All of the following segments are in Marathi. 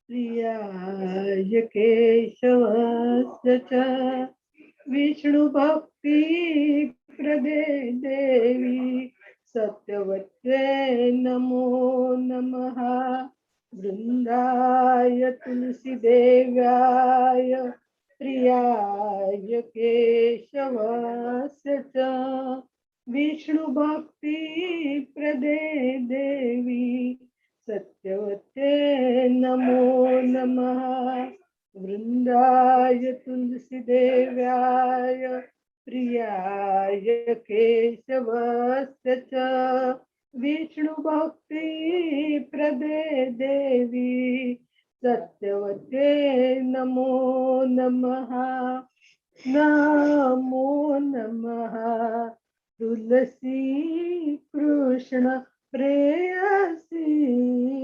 प्रियाय केशवस्य च विष्णुभक्ति प्रदे देवी सत्यवत्ये नमो नमः। वृंदाय तुलसीदेव्याय प्रियाय केशवस्य च विष्णुभक्ति प्रदे देवी सत्यवते नमो नमः। वृंदाय तुलसीदेव्याय प्रियाय केशवस्य च विष्णुभक्ति प्रदे देवी सत्यवते नमो नमः। नमो नमः। तुलसी कृष्ण प्रेयसी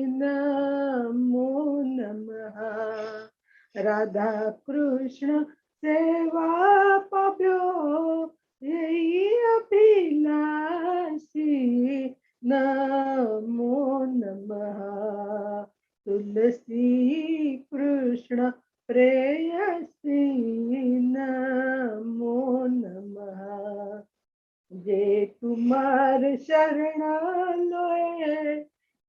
नमो नमः। राधा कृष्ण सेवा पाव्यो यही अभिलाषी नमो नमः। तुलसी कृष्ण प्रेयसी नमो नमः। जे तुम्हार शरण लोए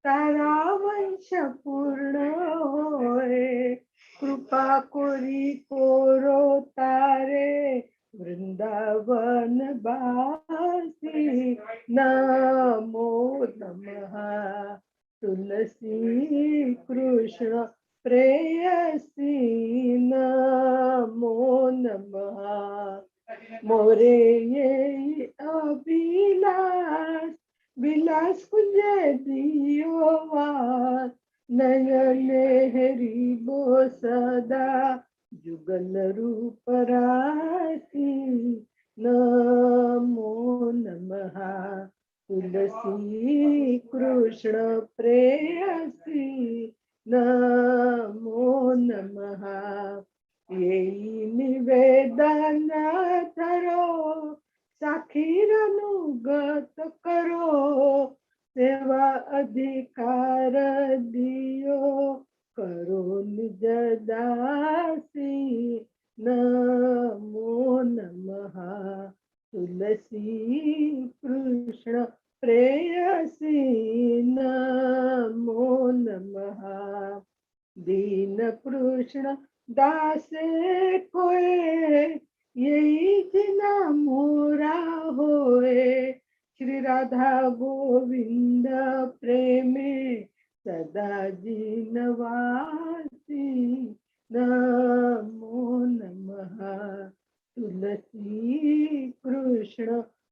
तारा वंश पूर्ण होए कृपा कोरी कोरो तारे वृंदावन बासी नमो नमः। तुलसी कृष्ण प्रेयसी नमो नमः। मोरे ये अभिलाष विलास कुंज दियो वार नयने हरि बो सदा जुगल रूप राशि नमो नमः। तुलसी कृष्ण प्रेयसी नमो नमः। येई निवेदन धरो साखीर अनुगत करो सेवा अधिकार दियो करो निज दासी नमो नमः। तुलसी कृष्ण प्रेयसी नमो नमः। दीन कृष्ण दासे कोए यही जिना मोरा होए श्री राधा गोविंद प्रेमे सदा जीनवासी नमो नमः। तुलसी कृष्ण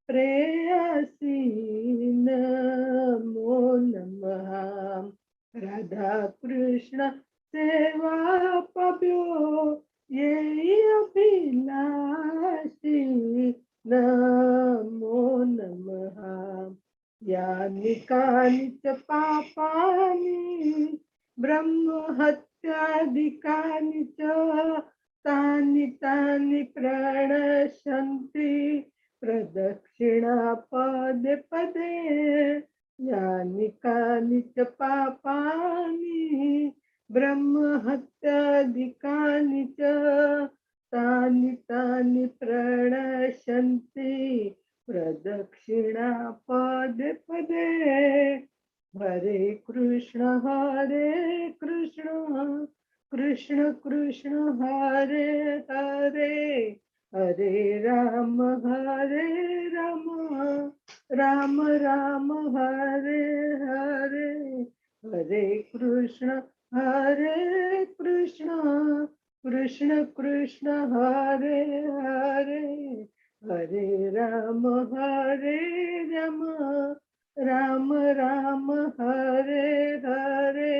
प्रेयसी नमो नमः। राधा कृष्ण सेवा पाव्यो यही अभिलाषी नमो नमः। यानि कानि च पापानि ब्रह्म हत्यादिकानि च तानि तानि प्रणश्यन्ति प्रदक्षिणा पदे पदे। यानि कानि च पापानि ब्रह्म हत्यादिकानि च तानि तानि प्रणश्यन्ति प्रदक्षिणा पदे पदे। हरे कृष्ण कृष्ण कृष्ण हरे हरे हरे राम राम राम हरे हरे हरे कृष्ण कृष्ण कृष्ण हरे हरे हरे राम राम राम हरे हरे।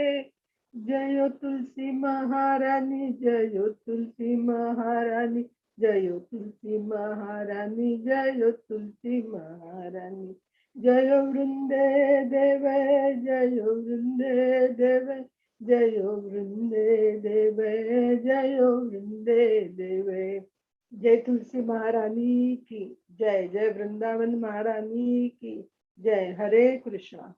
जय तुलसी महारानी जय तुलसी महारानी जय तुलसी महारानी जय तुलसी महारानी। जय वृंदे देवे जय वृंदे देवे जय वृंदे देवे जय वृंदे देवे। जय तुलसी महारानी की जय। जय वृंदावन महारानी की जय। हरे Krishna.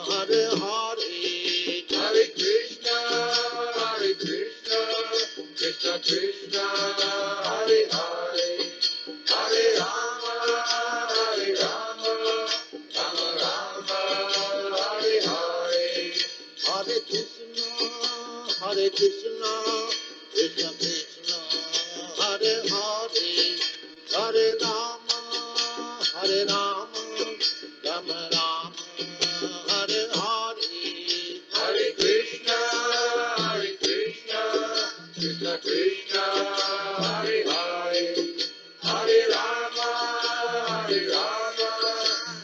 Hare Hare, Hare Krishna, Krishna Krishna, Hare Hare, Hare Rama, Rama Rama, Hare Hare, Hare Krishna, Krishna Krishna, Hare Hare, Hare Rama, Rama Rama, Hare Hare, Hare Krishna, Krishna Krishna, Hare Hare, Hare Rama,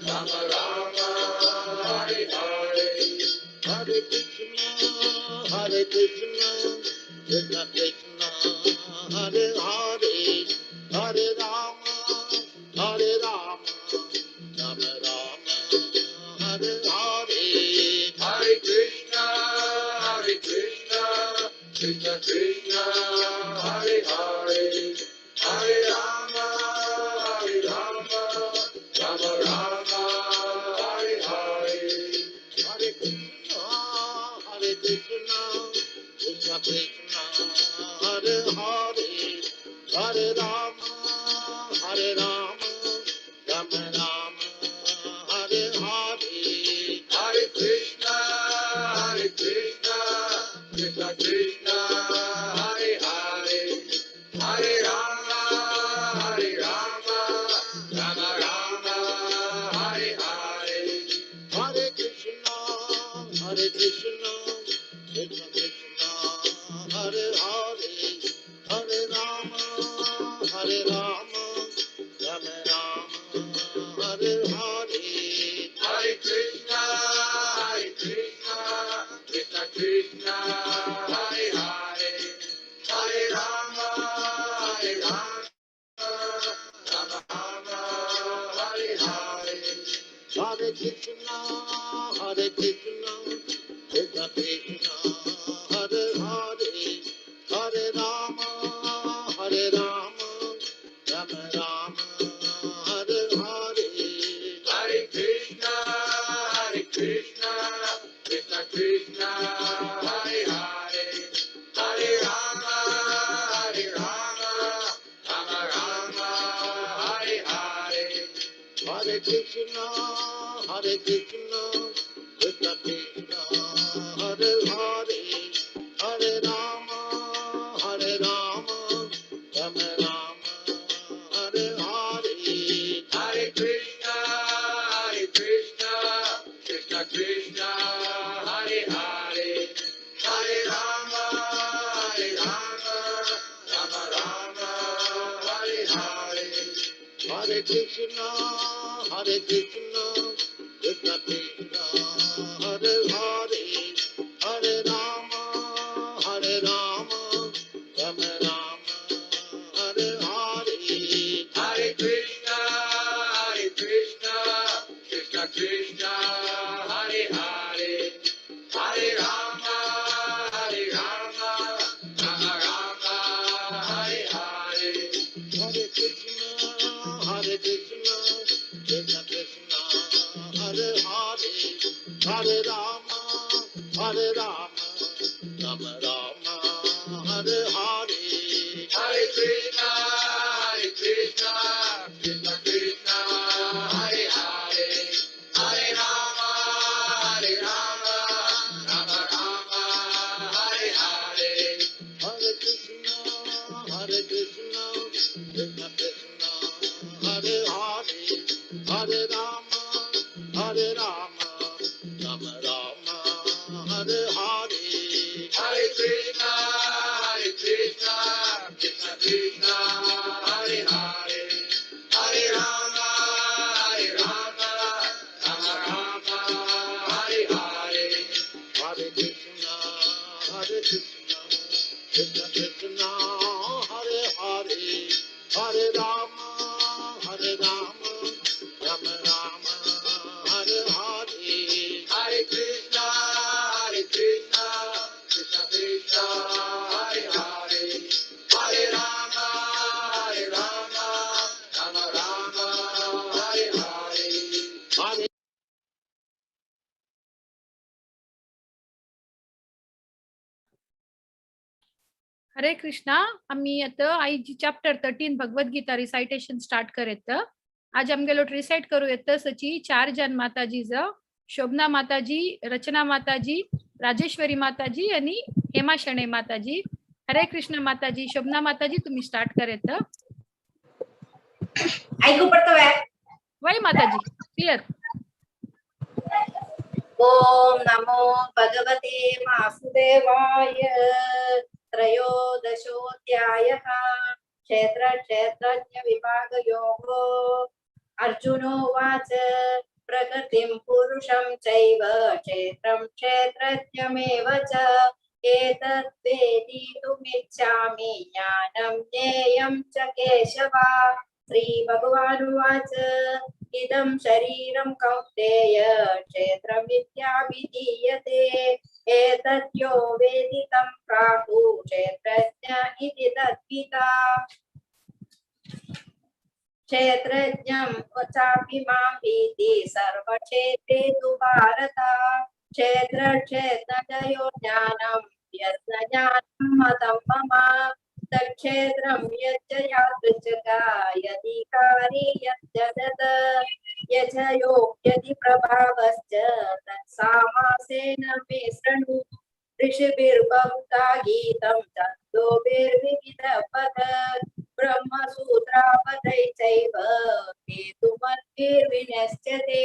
Rama Rama, Hare Hare, Hare Krishna, Krishna Krishna, Hare Hare, Hare Rama, Rama Rama, Hare Hare, Hare Krishna, Krishna Krishna, Hare Hare, Hare Rama, Rama Rama, Hare Hare, Hare Krishna, Krishna Krishna, Hare Hare, Hare Rama, Rama Rama, Hare Hare, Hare Krishna, Krishna Krishna, Hare Hare, Hare Rama, Rama Rama, Hare Hare, Hare Krishna, Krishna Krishna, Hare Hare, Hare Rama, Rama Rama, Hare Hare, Hare Krishna, Krishna Krishna, Hare Hare, Hare Rama, Rama Rama, Hare Hare, Hare Krishna, Krishna Krishna, Hare Hare, Hare Rama, Rama Rama, Hare Hare, Hare Krishna, Krishna Krishna, Hare Hare, Hare Rama, Rama Rama, Hare Hare, Hare Krishna, Krishna Krishna, Hare Hare, Hare Rama, Rama Rama, Hare Hare, Hare Krishna, Krishna Krishna, Hare Hare, Hare Rama, Rama Rama, Hare Hare, Hare Krishna, Krishna Krishna, Hare Hare, Hare Rama, Rama Rama, Hare Hare, Hare Krishna, Krishna Krishna, Hare Hare, Hare Rama, Rama Rama, Hare Hare, Hare Krishna, Krishna Krishna, Hare Hare, Hare Rama, Rama Rama, Hare Hare, Hare Krishna, Krishna Krishna, Hare Hare, Hare Rama, Rama Rama, Hare Hare, Hare Krishna, Krishna Krishna, Hare Hare, Hare Rama, Rama Rama, Hare Hare, Hare Krishna, Krishna Krishna, Hare Hare, हरे कृष्णा. आम्ही आता आईची चॅप्टर 13 भगवद्गीता रिसायटेशन स्टार्ट करेत. आज आमगेलो रिसाइट करू येत सची 4 जन माताजी शोभना माताजी, रचना माताजी, राजेश्वरी माताजी आणि हेमा शणे माताजी. हरे कृष्ण माताजी. शोभना माताजी तुम्ही स्टार्ट करेत. ऐकू पडतोय वय माताजी क्लियर. ओम नमो भगवते वासुदेवाय. त्रयोदशोऽध्यायः. क्षेत्रज्ञ विभागयोगो. अर्जुनोवाच प्रकृतिं पुरुषं चैव क्षेत्रं क्षेत्रज्ञमेव च एतत् वेदितुमिच्छामि ज्ञानं ज्ञेयं च केशव. श्रीभगवानुवाच इदं शरीरं कौन्तेय क्षेत्रमित्याभिधीयते एतत् यो वेति तं प्राहुः क्षेत्रज्ञ इति तद्विता. क्षेत्रज्ञं चापि मां विद्धि सर्वक्षेत्रेषु भारत. क्षेत्रक्षेत्रज्ञयोः ज्ञानं यस्य ज्ञानं मतं मम तत्क्षेत्रं यच्च यादृच्छका यदिकारी यद्यदत् यच योग्यति प्रभावश्च तत्सामासेन मे शृणु. ऋषिभिर्बहुधा गीतं छन्दोभिर्विविधः पठत् ब्रह्मसूत्रापदै चैव हेतुमद्भिर्विनश्यते.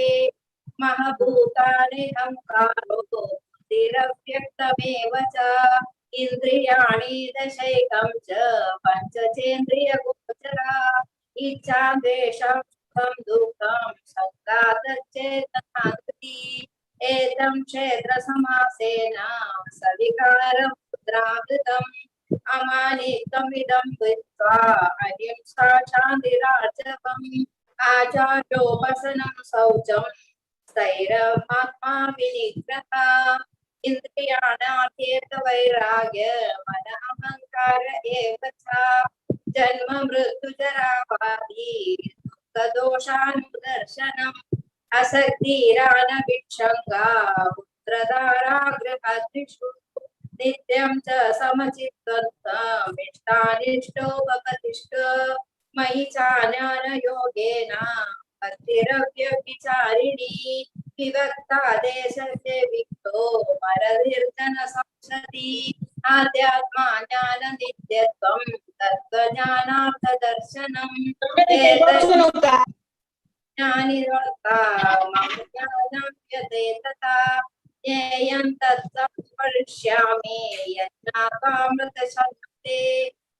महभूतानि अहङ्कारो बुद्धिरव्यक्तमेव च इन्द्रियाणि दशैकं च पञ्चचेन्द्रियगोचरा. इच्छा द्वेषं सुखं दुःखं सङ्गातश्चेतना धृति. एतं क्षेत्रसमासेन सविकारं मुद्राकृतम्. अमानित्वमिदं कृत्वा अहिंसा शान्तिरार्जवम् आचार्योपासनं शौचं स्थैर्यमात्मा विनिग्रहः. इन्द्रियाणार्थेतवैराग्य मन अहङ्कार एव च. जन्म मृत्युजराव्याधि दुःखदोषानुदर्शनम् असक्तिरानभिक्षङ्गा पुत्रधारागृहादिषु. नित्यं च समचित्तत्वम् इष्टानिष्टोपपतिष्ठ. मयि चाननयोगेन भक्तिरव्यभिचारिणी. विभक्ता देशस्य विक्तो मरदीर्घन संसति. आध्यात्मा ज्ञान नित्यत्वं तत्त्वज्ञानार्थदर्शनम्. ज्ञानिर्वक्ता मम ज्ञानं यते तथा ज्ञेयं तत्संस्मृष्यामि यज्ञात्वामृतशब्दे.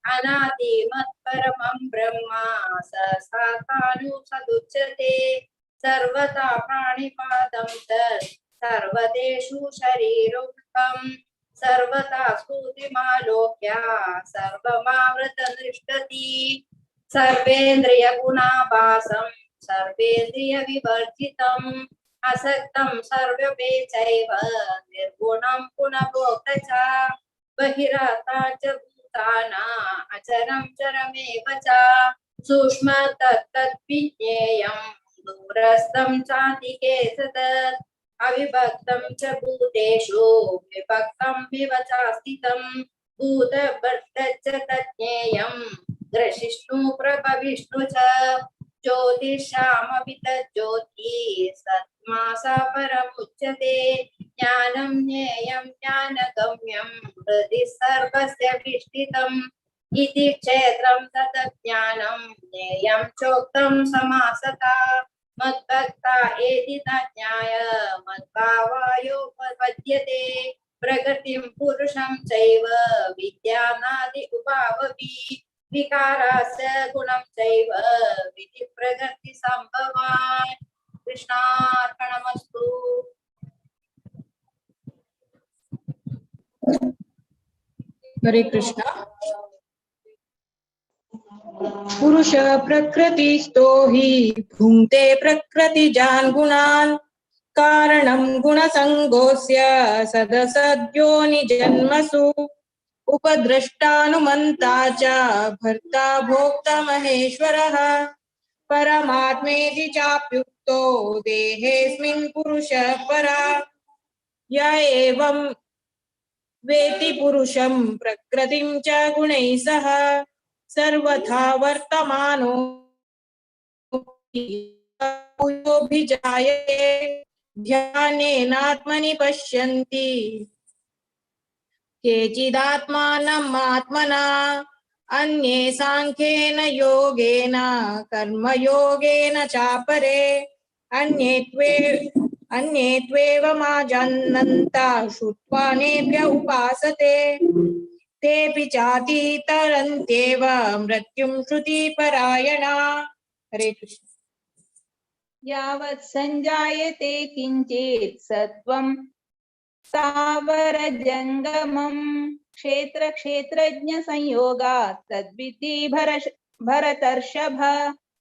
अनादिमत्परमं ब्रह्म सदानुसदुच्यते. सर्वथा प्राणिपादं तत् सर्वदेषु शरीरोक्तं. सर्वथा स्तुतिमालोक्य सर्वमावृतदृष्टति. सर्वेन्द्रियगुणाभासं सर्वेन्द्रियविवर्जितम् असक्तं सर्वभेचैव निर्गुणं पुनः च. बहिराता च भूताना अचरं चरमेव च. सूक्ष्म तत्तद्विज्ञेयं दूरस्थं चातिके सतत्. अविभक्तं च भूतेषु विभक्तं विव चास्थितं. भूतभर्तश्च तज्ज्ञेयं ग्रसिष्णु प्रभविष्णु च. ज्योतिषामपि तज्ज्योति सत्मासा परमुच्यते. ज्ञानं ज्ञेयं ज्ञानगम्यं हृदि सर्वस्य विष्ठितम्. इति क्षेत्रं तत्ज्ञानं ज्ञेयं चोक्तं समासता. मद्भक्ता एति ज्ञाय मद्भावायोपपद्यते. प्रकृतिं पुरुषं चैव विद्यानादि उभावपि. विकारास्य गुणं चैव विधि प्रकृति संभवान्. कृष्णार्पणमस्तु. हरे कृष्णा. पुरुष प्रकृतिस्थो हि भुङ्क्ते प्रकृतिजान् गुणान्. कारणं गुणसङ्गोऽस्य सदसद्योनिजन्मसु. उपद्रष्टानुमन्ता च भर्ता भोक्ता महेश्वरः. परमात्मेति चाप्युक्तो देहेऽस्मिन् पुरुषः परा. य एवं वेति पुरुषं प्रकृतिं च गुणैः सह सर्वथा वर्तमानो भूयोऽभिजायते ध्यानेनात्मनि पश्यन्ति केचिदात्मानम् आत्मना अन्ये सांख्येन योगेन कर्मयोगेन चापरे अन्ये त्वेवमाजानन्ता श्रुत्वा नेभ्य उपासते तेऽपि चातीतरन्त्येव मृत्युं श्रुतिपरायणा। हरे कृष्ण। यावत् संजायते किंचित् सत्वं स्थावरजंगमं क्षेत्र क्षेत्रज्ञ संयोगात् तद्विद्धि भरतर्षभ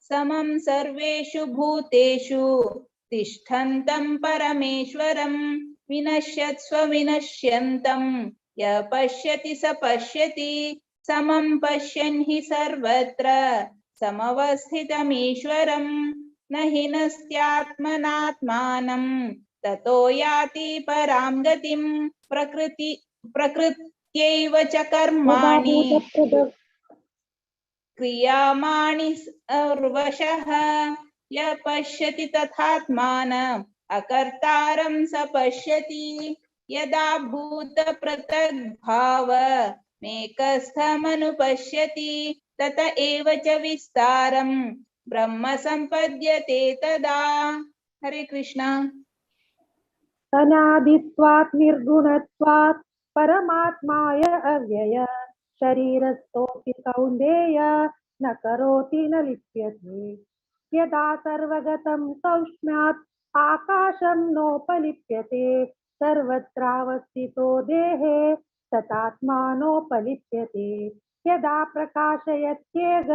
समं सर्वेषु भूतेषु तिष्ठन्तं परमेश्वरं विनश्यत्स्व विनश्यन्तं यः पश्यति स पश्यति समं पश्यन् हि सर्वत्र समवस्थितमीश्वरं न हि नस्त्यात्मनात्मानं ततो याति परां गतिं प्रकृत्यैव च कर्माणि क्रियमाणि सर्वशः यः पश्यति तथात्मानम् अकर्तारं स पश्यति यदा भूतपृथग्भावमेकस्थमनुपश्यति तत एव च विस्तारं ब्रह्म संपद्यते तदा। हरे कृष्णा। अनादित्वात् निर्गुणत्वात् परमात्माय अव्यय शरीरस्थोऽपि कौन्तेय न करोति न लिप्यते यदा सर्वगतं सौक्ष्म्यात् आकाशं नोपलिप्यते सर्वत्रावस्थितो देहे ततात्मानोपलिप्यते यदा प्रकाशयत्येग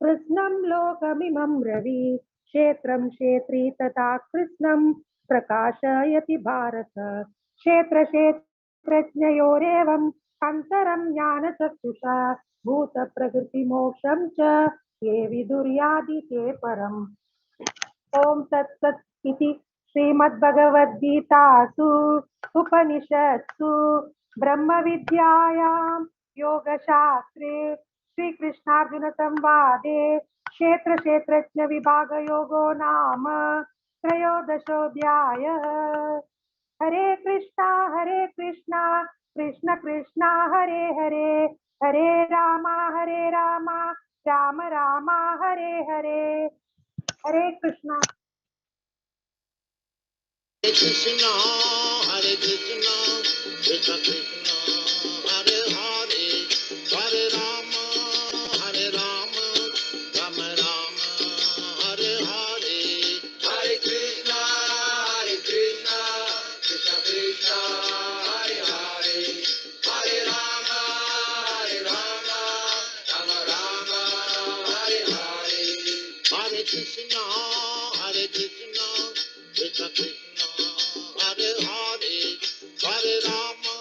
कृष्णं लोकमिमं रवि क्षेत्रं क्षेत्री तथा कृष्णं प्रकाशयति भारत क्षेत्र क्षेत्रज्ञयोरेवम् अन्तरं ज्ञानचक्षुषा भूत प्रकृति मोक्षं च ये विदुर्यादि ते परम्। ओम तत्सत् इति श्रीमद्भगवद्गीतासु उपनिषत्सु ब्रह्मविद्यायां योगशास्त्रे श्रीकृष्णार्जुन संवादे क्षेत्र क्षेत्रज्ञ विभाग योगो नाम त्रयोदशोऽध्यायः। हरे कृष्णा कृष्ण कृष्ण हरे हरे हरे राम राम राम हरे हरे। हरे Krishna. Krishna, Hare Krishna, Krishna Krishna, Hare Hare, Hare Rama, Rama Rama, Hare Hare, Hare Krishna, Krishna Krishna, Hare Hare, Hare Rama, Rama Rama, Hare Hare, Hare Krishna, Krishna Krishna, Hare Hare, Hare Rama,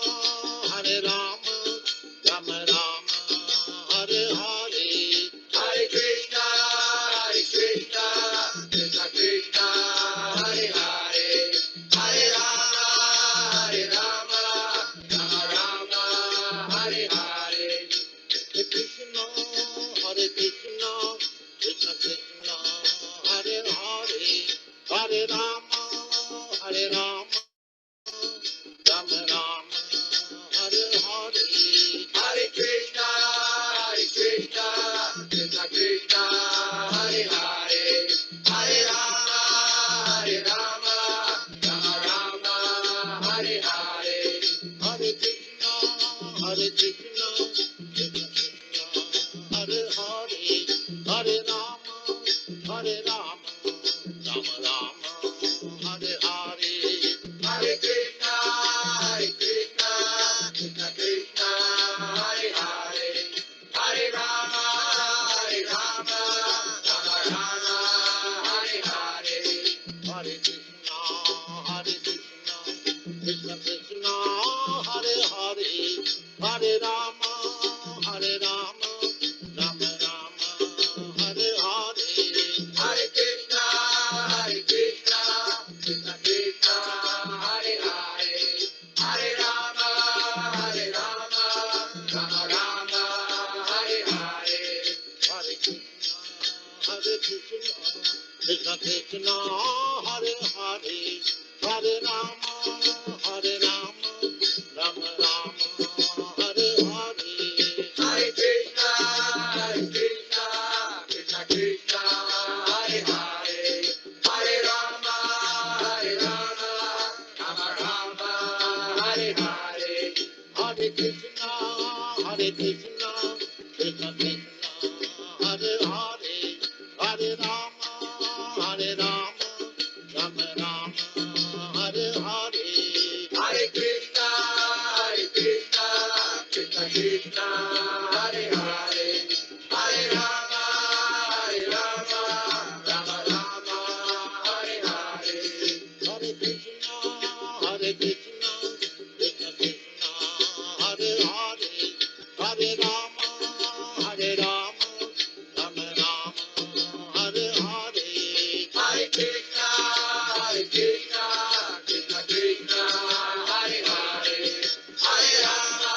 Hare Krishna, Krishna Krishna, Hare Hare, Hare Rama, Hare Rama, Rama Rama, Hare Hare. Hare Krishna, Krishna Krishna, Hare Hare, Hare Rama,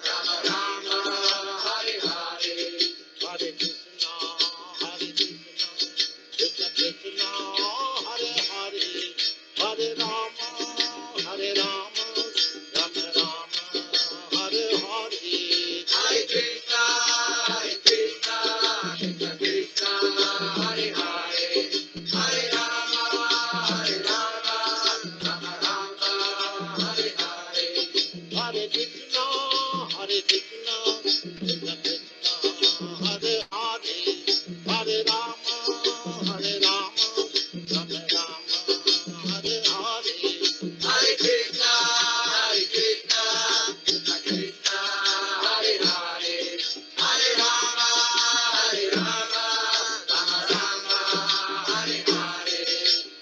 Rama Rama, Hare Hare. Hare Krishna, Krishna Krishna, Hare Hare, Hare Rama, Rama Rama, Hare Hare. Hare Krishna, Krishna Krishna, Hare Hare, Hare Rama, Rama Rama, Hare Hare. Hare Krishna, Krishna Krishna, Hare Hare, Hare Rama, Rama Rama, Hare Hare.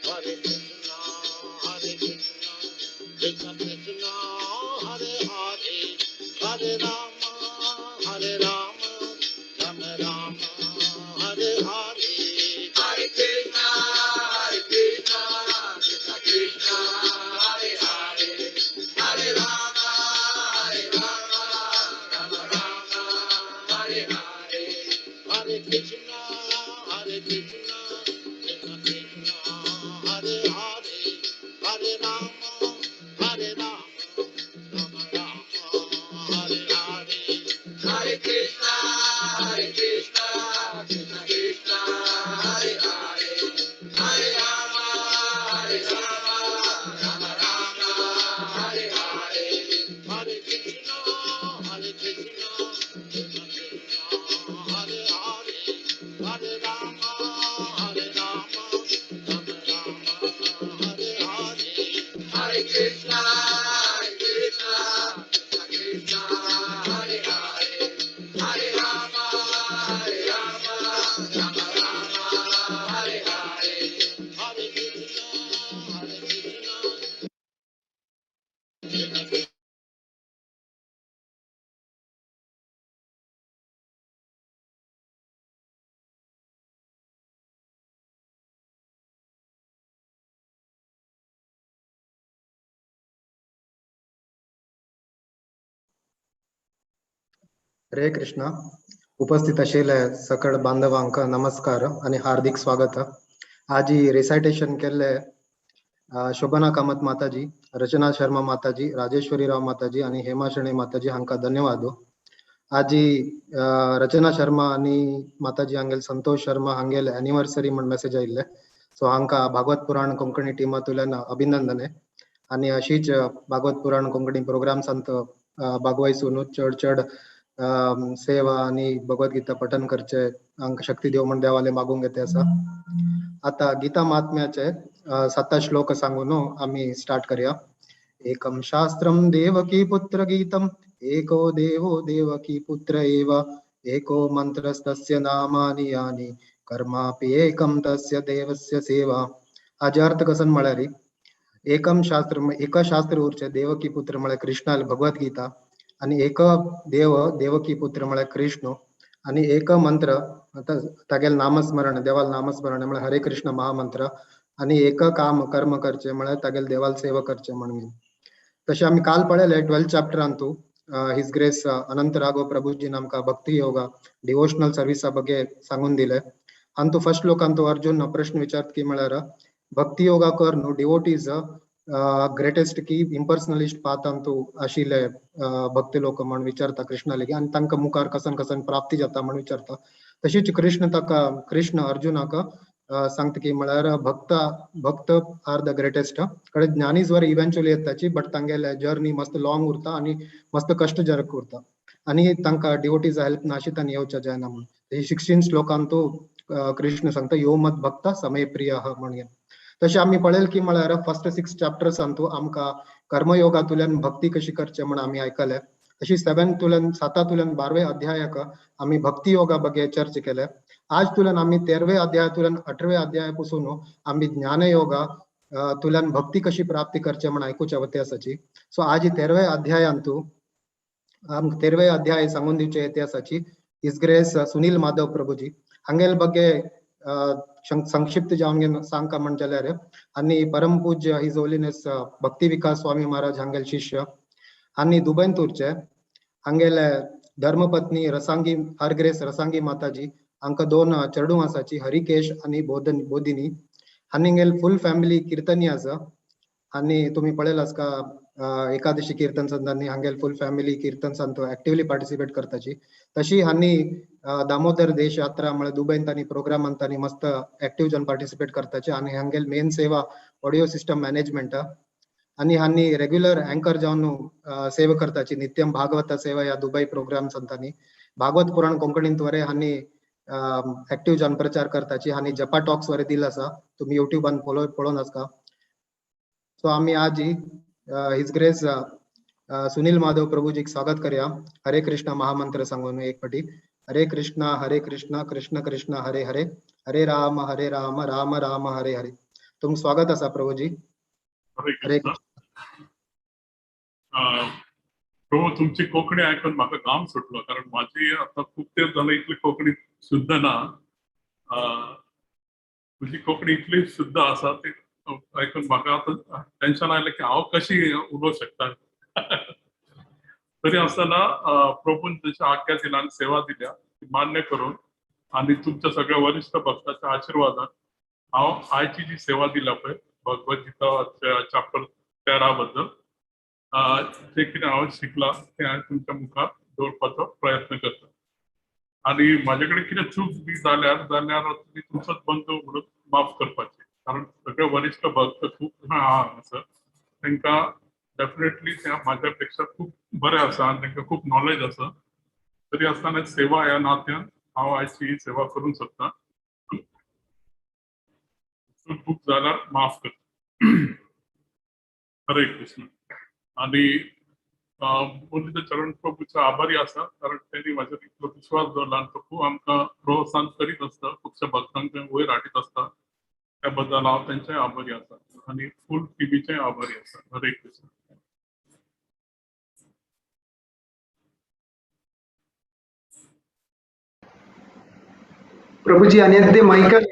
Hare Krishna, Krishna Krishna, Hare Hare, Hare Rama, Rama Rama, Hare Hare. Hare Krishna, Krishna Krishna, Hare Hare, Hare Rama, Rama Rama, Hare Hare. Hare Krishna, Krishna Krishna, Hare Hare, Hare Rama, Rama Rama, Hare Hare. Hare Krishna, Krishna Krishna, Hare Hare, Hare Rama, Rama Rama, Hare Hare. Hare Krishna, Krishna Krishna, Hare Hare, Hare Rama, Rama Rama, Hare Hare. Hare Krishna, Krishna Krishna, Hare Hare, Hare Rama, Rama Rama, Hare Hare. Hare Krishna, Krishna Krishna, Hare Hare, Hare Rama, Rama Rama, Hare Hare. Hare Krishna, Krishna. हरे कृष्ण. उपस्थित असलेल्या सकळ बांधवांक नमस्कार आणि हार्दिक स्वागत. आज ही रिसायटेशन केले शोभना कामत माताजी, रचना शर्मा माताजी, राजेश्वरी राव माताजी आणि हेमा शणे माताजी हांका धन्यवाद. आज ही रचना शर्मा आणि माताजी हांगेल संतोष शर्मा हांगेल एनिवर्सरी म्हण मेसेज आयिल्ले, सो हांका भागवत पुराण कोंकणी टीमातुल्यान अभिनंदने. आणि अशीच भागवत पुराण कोंकणी प्रोग्राम्सांत भागवायसून चढ चढ सेवा आणि भगवद्गीता पठन करचे हांका शक्ती देव म्हण देवाले मागूंक येते असा. आता गीता महात्म्याचे 7 श्लोक सांगून आम्ही स्टार्ट करूया. एकम शास्त्रम देवकी पुत्र गीतम, एको देवो देवकी पुत्र एव, एको मंत्रस्तस्य नामानि यानि, कर्मापि एकम तस्य देवस्य सेवा. हाजे अर्थ कसन म्हळ्यार एकम शास्त्र एका शास्त्र उरचे देवकी पुत्र म्हळ्यार कृष्णाल भगवद्गीता, आणि एक देव देवकी पुत्र म्हळ्यार कृष्ण, आणि एक मंत्र तागेल नामस्मरण देवाल नामस्मरण म्हळ्यार हरे कृष्ण महामंत्र, आणि एक काम कर्म करचे म्हळ्यार तागेल देवाल सेवा करचे म्हणून. तसे आम्ही काल पळयले 12 चॅप्टरांतू हिज ग्रेस अनंत राघव प्रभुजी आमकां भक्ती योगा डिवोशनल सर्विसा ಬಗ್ಗೆ सांगून दिले. अंतू फर्स्ट श्लोकांतू अर्जुन प्रश्न विचारत की म्हळ्यार भक्ती योगा कर न्हू डिवोटीज ग्रेटेस्ट की इम्पर्सनलिस्ट पाथ अंतू आशिल्ले भक्त लोक म्हण विचारता कृष्णा लेगी, आणि तांकां मुखार कसन कसन प्राप्ती जाता म्हण विचारता. तशीच कृष्ण अर्जुनाक सांगता की म्हळ्यार भक्त आर द ग्रेटेस्ट. कडे ज्ञानीज वर इव्हेंच्युअली येताची, बट तांगेले जर्नी मस्त लॉंग उरता आणि मस्त कष्टजनक उरता, आणि तांकां डिवोटीज हेल्प नाशिता आनी येवच्या जायना म्हणून. 16 श्लोकांतू कृष्ण सांगता यो मत भक्त समे प्रिय म्हणून. तशें आमी पळयलें की म्हळ्यार फर्स्ट 6 चॅप्टर्सांतू आमकां कर्मयोगातुल्यान भक्ती कशी करचे म्हण आमी आयकले. तशी 7तुल्यान 12 अध्यायाक आमी भक्ती योगा ಬಗ್ಗೆ चर्चा केले. आज तुल्यान आमी 13 अध्यायातुल्यान 18 अध्यायापासून आमी ज्ञान योगा तुल्यान भक्ती कशी प्राप्ती करचे म्हण ऐकूचे वते आसाची. सो आज 13वे अध्यायांतू 13वे अध्याय सांगून दिवचे इतिहासाची हिज ग्रेस सुनील माधव प्रभुजी हांगेल ಬಗ್ಗೆ संक्षिप्त जावन सांगका म्हण जाल्यार आनी परम पूज्य हिज होलीनेस भक्ती विकास स्वामी महाराज हांगेल शिष्य आनी दुबईंतूरचे हांगेले धर्मपत्नी रसांगी हर ग्रेस रसांगी माताजी हांकां 2 चेडूं आसाची हरिकेश आनी बोधिनी हांगेल फुल फॅमिली कीर्तनी आसा आनी तुमी पळयला आसका एकादशी कीर्तन संतांनी हांगेल फुल फॅमिली कीर्तन संत ऍक्टिवली पार्टिसिपेट करताची तशी हांनी दामोदर देश यात्रा म्हळ्यार दुबईंत आनी प्रोग्रामांत तांणी मस्त ऍक्टिव्ह जावन पार्टिसिपेट करताचे आनी हांगेल मेन सेवा ऑडिओ सिस्टम मॅनेजमेंट आनी हांनी रेग्युलर अँकर जावन सेवा करताची नित्यम भागवत सेवा ह्या दुबई प्रोग्राम संतांनी भागवत पुराण कोंकणींत वरे हांनी ऍक्टिव्ह जावन प्रचार करताची हांनी जपा टॉक्स वरे दिला आसा तुमी युट्यूबान पळोवन आसका. सो आमी आज हिज ग्रेस सुनील माधव प्रभुजीक स्वागत करया. हरे कृष्ण महामंत्र सांगून एक फाटी हरे कृष्ण कृष्ण कृष्ण हरे हरे हरे राम राम राम हरे हरे. तुमचं स्वागत आसा प्रभुजी. हरे कृष्ण. प्रभू तुमची कोंकणी ऐकून म्हाका घाम सुटलो कारण माझी आता खूप तेंप झालं इतली कोंकणी शुद्ध ना. तुझी कोंकणी इतली शुद्ध आसा ती ऐकून म्हाका आता टेन्शन आयलें की हांव कशी उलोवंक शकता. तरी आसतना प्रभून जशी आज्ञा दिला आनी सेवा दिल्या ती मान्य करून आणि तुमच्या सगळ्या वरिष्ठ भक्ताच्या आशीर्वादान हांव आयची जी सेवा दिल्या पळय भगवद्गीता चॅप्टर 13 बद्दल जे कितें हांव शिकला ते हांवें तुमच्या मुखार दवरपाचो प्रयत्न करता. आणि माझे कडेन कितें चूक बी जाल्यार तुमी तुमचोच बंधू म्हणून माफ करपाची कारण सगळे वरिष्ठ भक्त खूप आसा तांकां डेफिनेटली त्या माझ्या पेक्षा खूप बरे आसा आनी तांकां खूप नॉलेज आसा. तरी आसतना सेवा ह्या नात्यान हांव आयची ही सेवा करूंक सोदतां. चूक जाल्यार माफ करता. हरे कृष्ण. आणि मुरलीधर चरण प्रभूचा आभारी आसा कारण त्यांनी माझ्यावर इतलो विश्वास दवरला आनी तो खूप आमकां प्रोत्साहन करीत आसता खुबश्या भक्तांक वयर हाडीत आसता त्या बद्दल हांव तेंचेय आभारी आसा आनी फूल टिमीचेय आभारी आसा. हरे कृष्ण. प्रभुजी अन्यद्य माइकल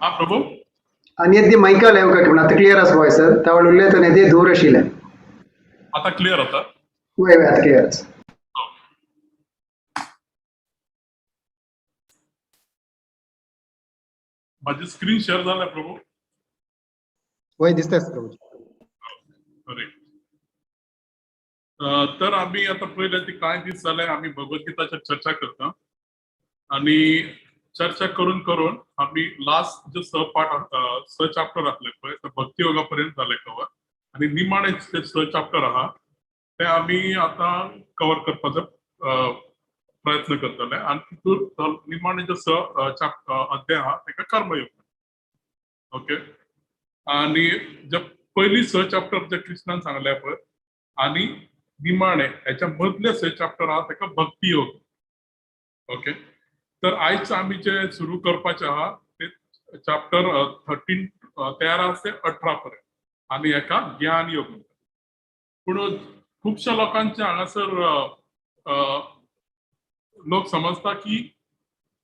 हा प्रभू अन्यद्य माइकल येवका किंवा आता क्लियर आसा वॉइस त्यावेळी उरले तर नेदे दूर आशिल्ले आता क्लियर आता. वय वय आता क्लियर आसा. माझी स्क्रीन शेअर झाला प्रभू. वय दिसतंय प्रभुजी. अरे तर आम्ही आता पहिले ते काय दीस जाले आम्ही भगवद्गीताच्या चर्चा करता आणि चर्चा करून करून आम्ही लास्ट जे स चॅप्टर आसले पळय ते भक्ती योगापर्यंत जाले कवर आणि निमाणे जे स चॅप्टर आहा ते आम्ही आता कवर करपाचो प्रयत्न करतले आणि तितून निमाणे जे स अध्याय आहा ताका कर्मयोग. ओके. आणि जे पयली स चॅप्टर जे कृष्णान सांगले पळय आणि निमाणे ह्याच्या मदले स चॅप्टर आहा ताका भक्ती योग. ओके. तर आयज आम्ही जे सुरू करपाचे आहा ते चॅप्टर 13 ते 18 पर्यंत आणि हेका ज्ञान योग म्हणतात. पूण खुबश्या लोकांचे हांगासर लोक समजता की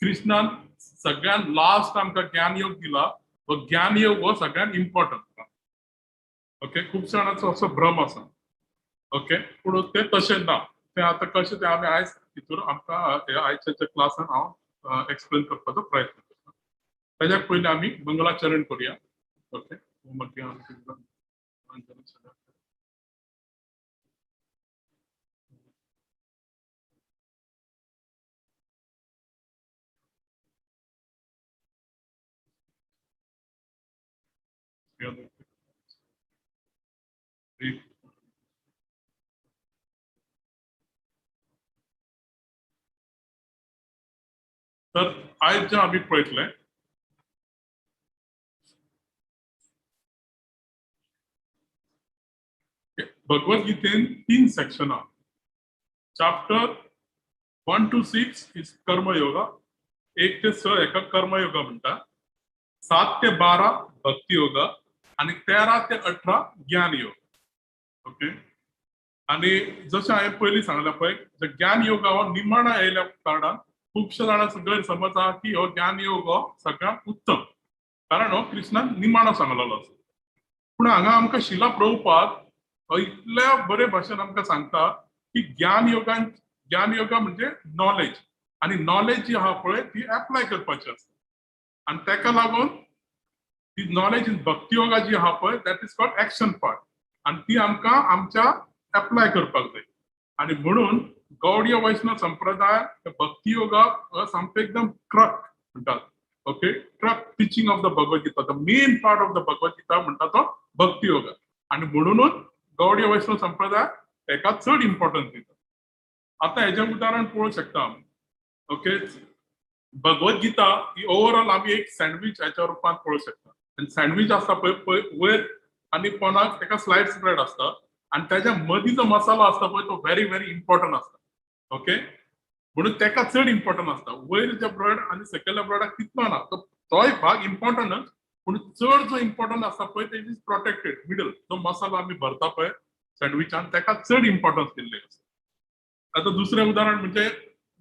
कृष्णान सगळ्यात लास्ट आमकां ज्ञान योग दिला व ज्ञान योग हो सगळ्यात इम्पॉर्टंट. ओके. खूप जाणांचो असो भ्रम आसा. ओके. पूण ते तशें ना. ते आता कशें ते आमी आयज भितर आमकां आयच्या क्लासान हांव एक्सप्लेन करपाचो प्रयत्न करता. ताज्या पयलीं आमी मंगलाचरण करुया. ओके. तर आयज जे आम्ही पळयतले भगवद्गीतेन 3 सेक्शन आहा. Chapter 1 to 6 is कर्मयोगा. 1 ते 6 हेका कर्मयोगा म्हणटा. 7 ते 12 भक्ती योग आणि 13 ते 18 ज्ञान योग. ओके. आणि जशें हांवें पयलीं सांगलां पळय ज्ञान योग हो निमाणो येयल्या कारणान खुबशे जाणांचो गैरसमज आहा की हो ज्ञान योग हो सगळ्यांत उत्तम, कारण हो कृष्णान निमाणो सांगलेलो आसा. पूण हांगा आमकां शिला प्रभुपाद इतल्या बरे भाशेन आमकां सांगता की ज्ञान योगा म्हणजे नॉलेज, आणि नॉलेज जी आहा पळय ती एप्लाय करपाची आसता. आणि ताका लागून ती नॉलेज इन भक्ती योगा जी आहा पळय that is called action part, आणि ती आमकां आमच्या एप्लाय करपाक जाय. आणि म्हणून गौडीय वैष्णव संप्रदाय भक्ती योगा सामको एकदम क्रक म्हणटात. Okay. Crux teaching of the Bhagavad Gita, the main part of the Bhagavad Gita म्हणटा तो भक्ती योगा, आणि म्हणूनच गौडीय वैष्णव संप्रदाय हेका चड इम्पॉर्टन्स दिता. आता हेजें उदाहरण पळोवंक शकता आमी. ओके. भगवद्गीता ही ओवरऑल आमी एक सँडविच ह्याच्या रुपान पळोवंक शकता. आणि सँडविच आसता पळय वयर आनी पोंदाक तेका स्लायस ब्रेड आसता, आणि त्याच्या मदीं जो मसालो आसता पळय तो व्हेरी व्हेरी इम्पॉर्टंट आसता. ओके. म्हणून तेका चड इम्पॉर्टंट आसता. वयर जे ब्रेड आनी सकयल्या ब्रेडाक तितलो ना, तोय भाग इम्पॉर्टंटच, पूण चड जो इम्पॉर्टंट आसता पळय ते इज प्रोटेक्टेड मिडल, जो मसालो आमी भरता पळय सँडविचान तेका चड इम्पॉर्टन्स दिल्लें आसता. आता दुसरें उदाहरण म्हणजे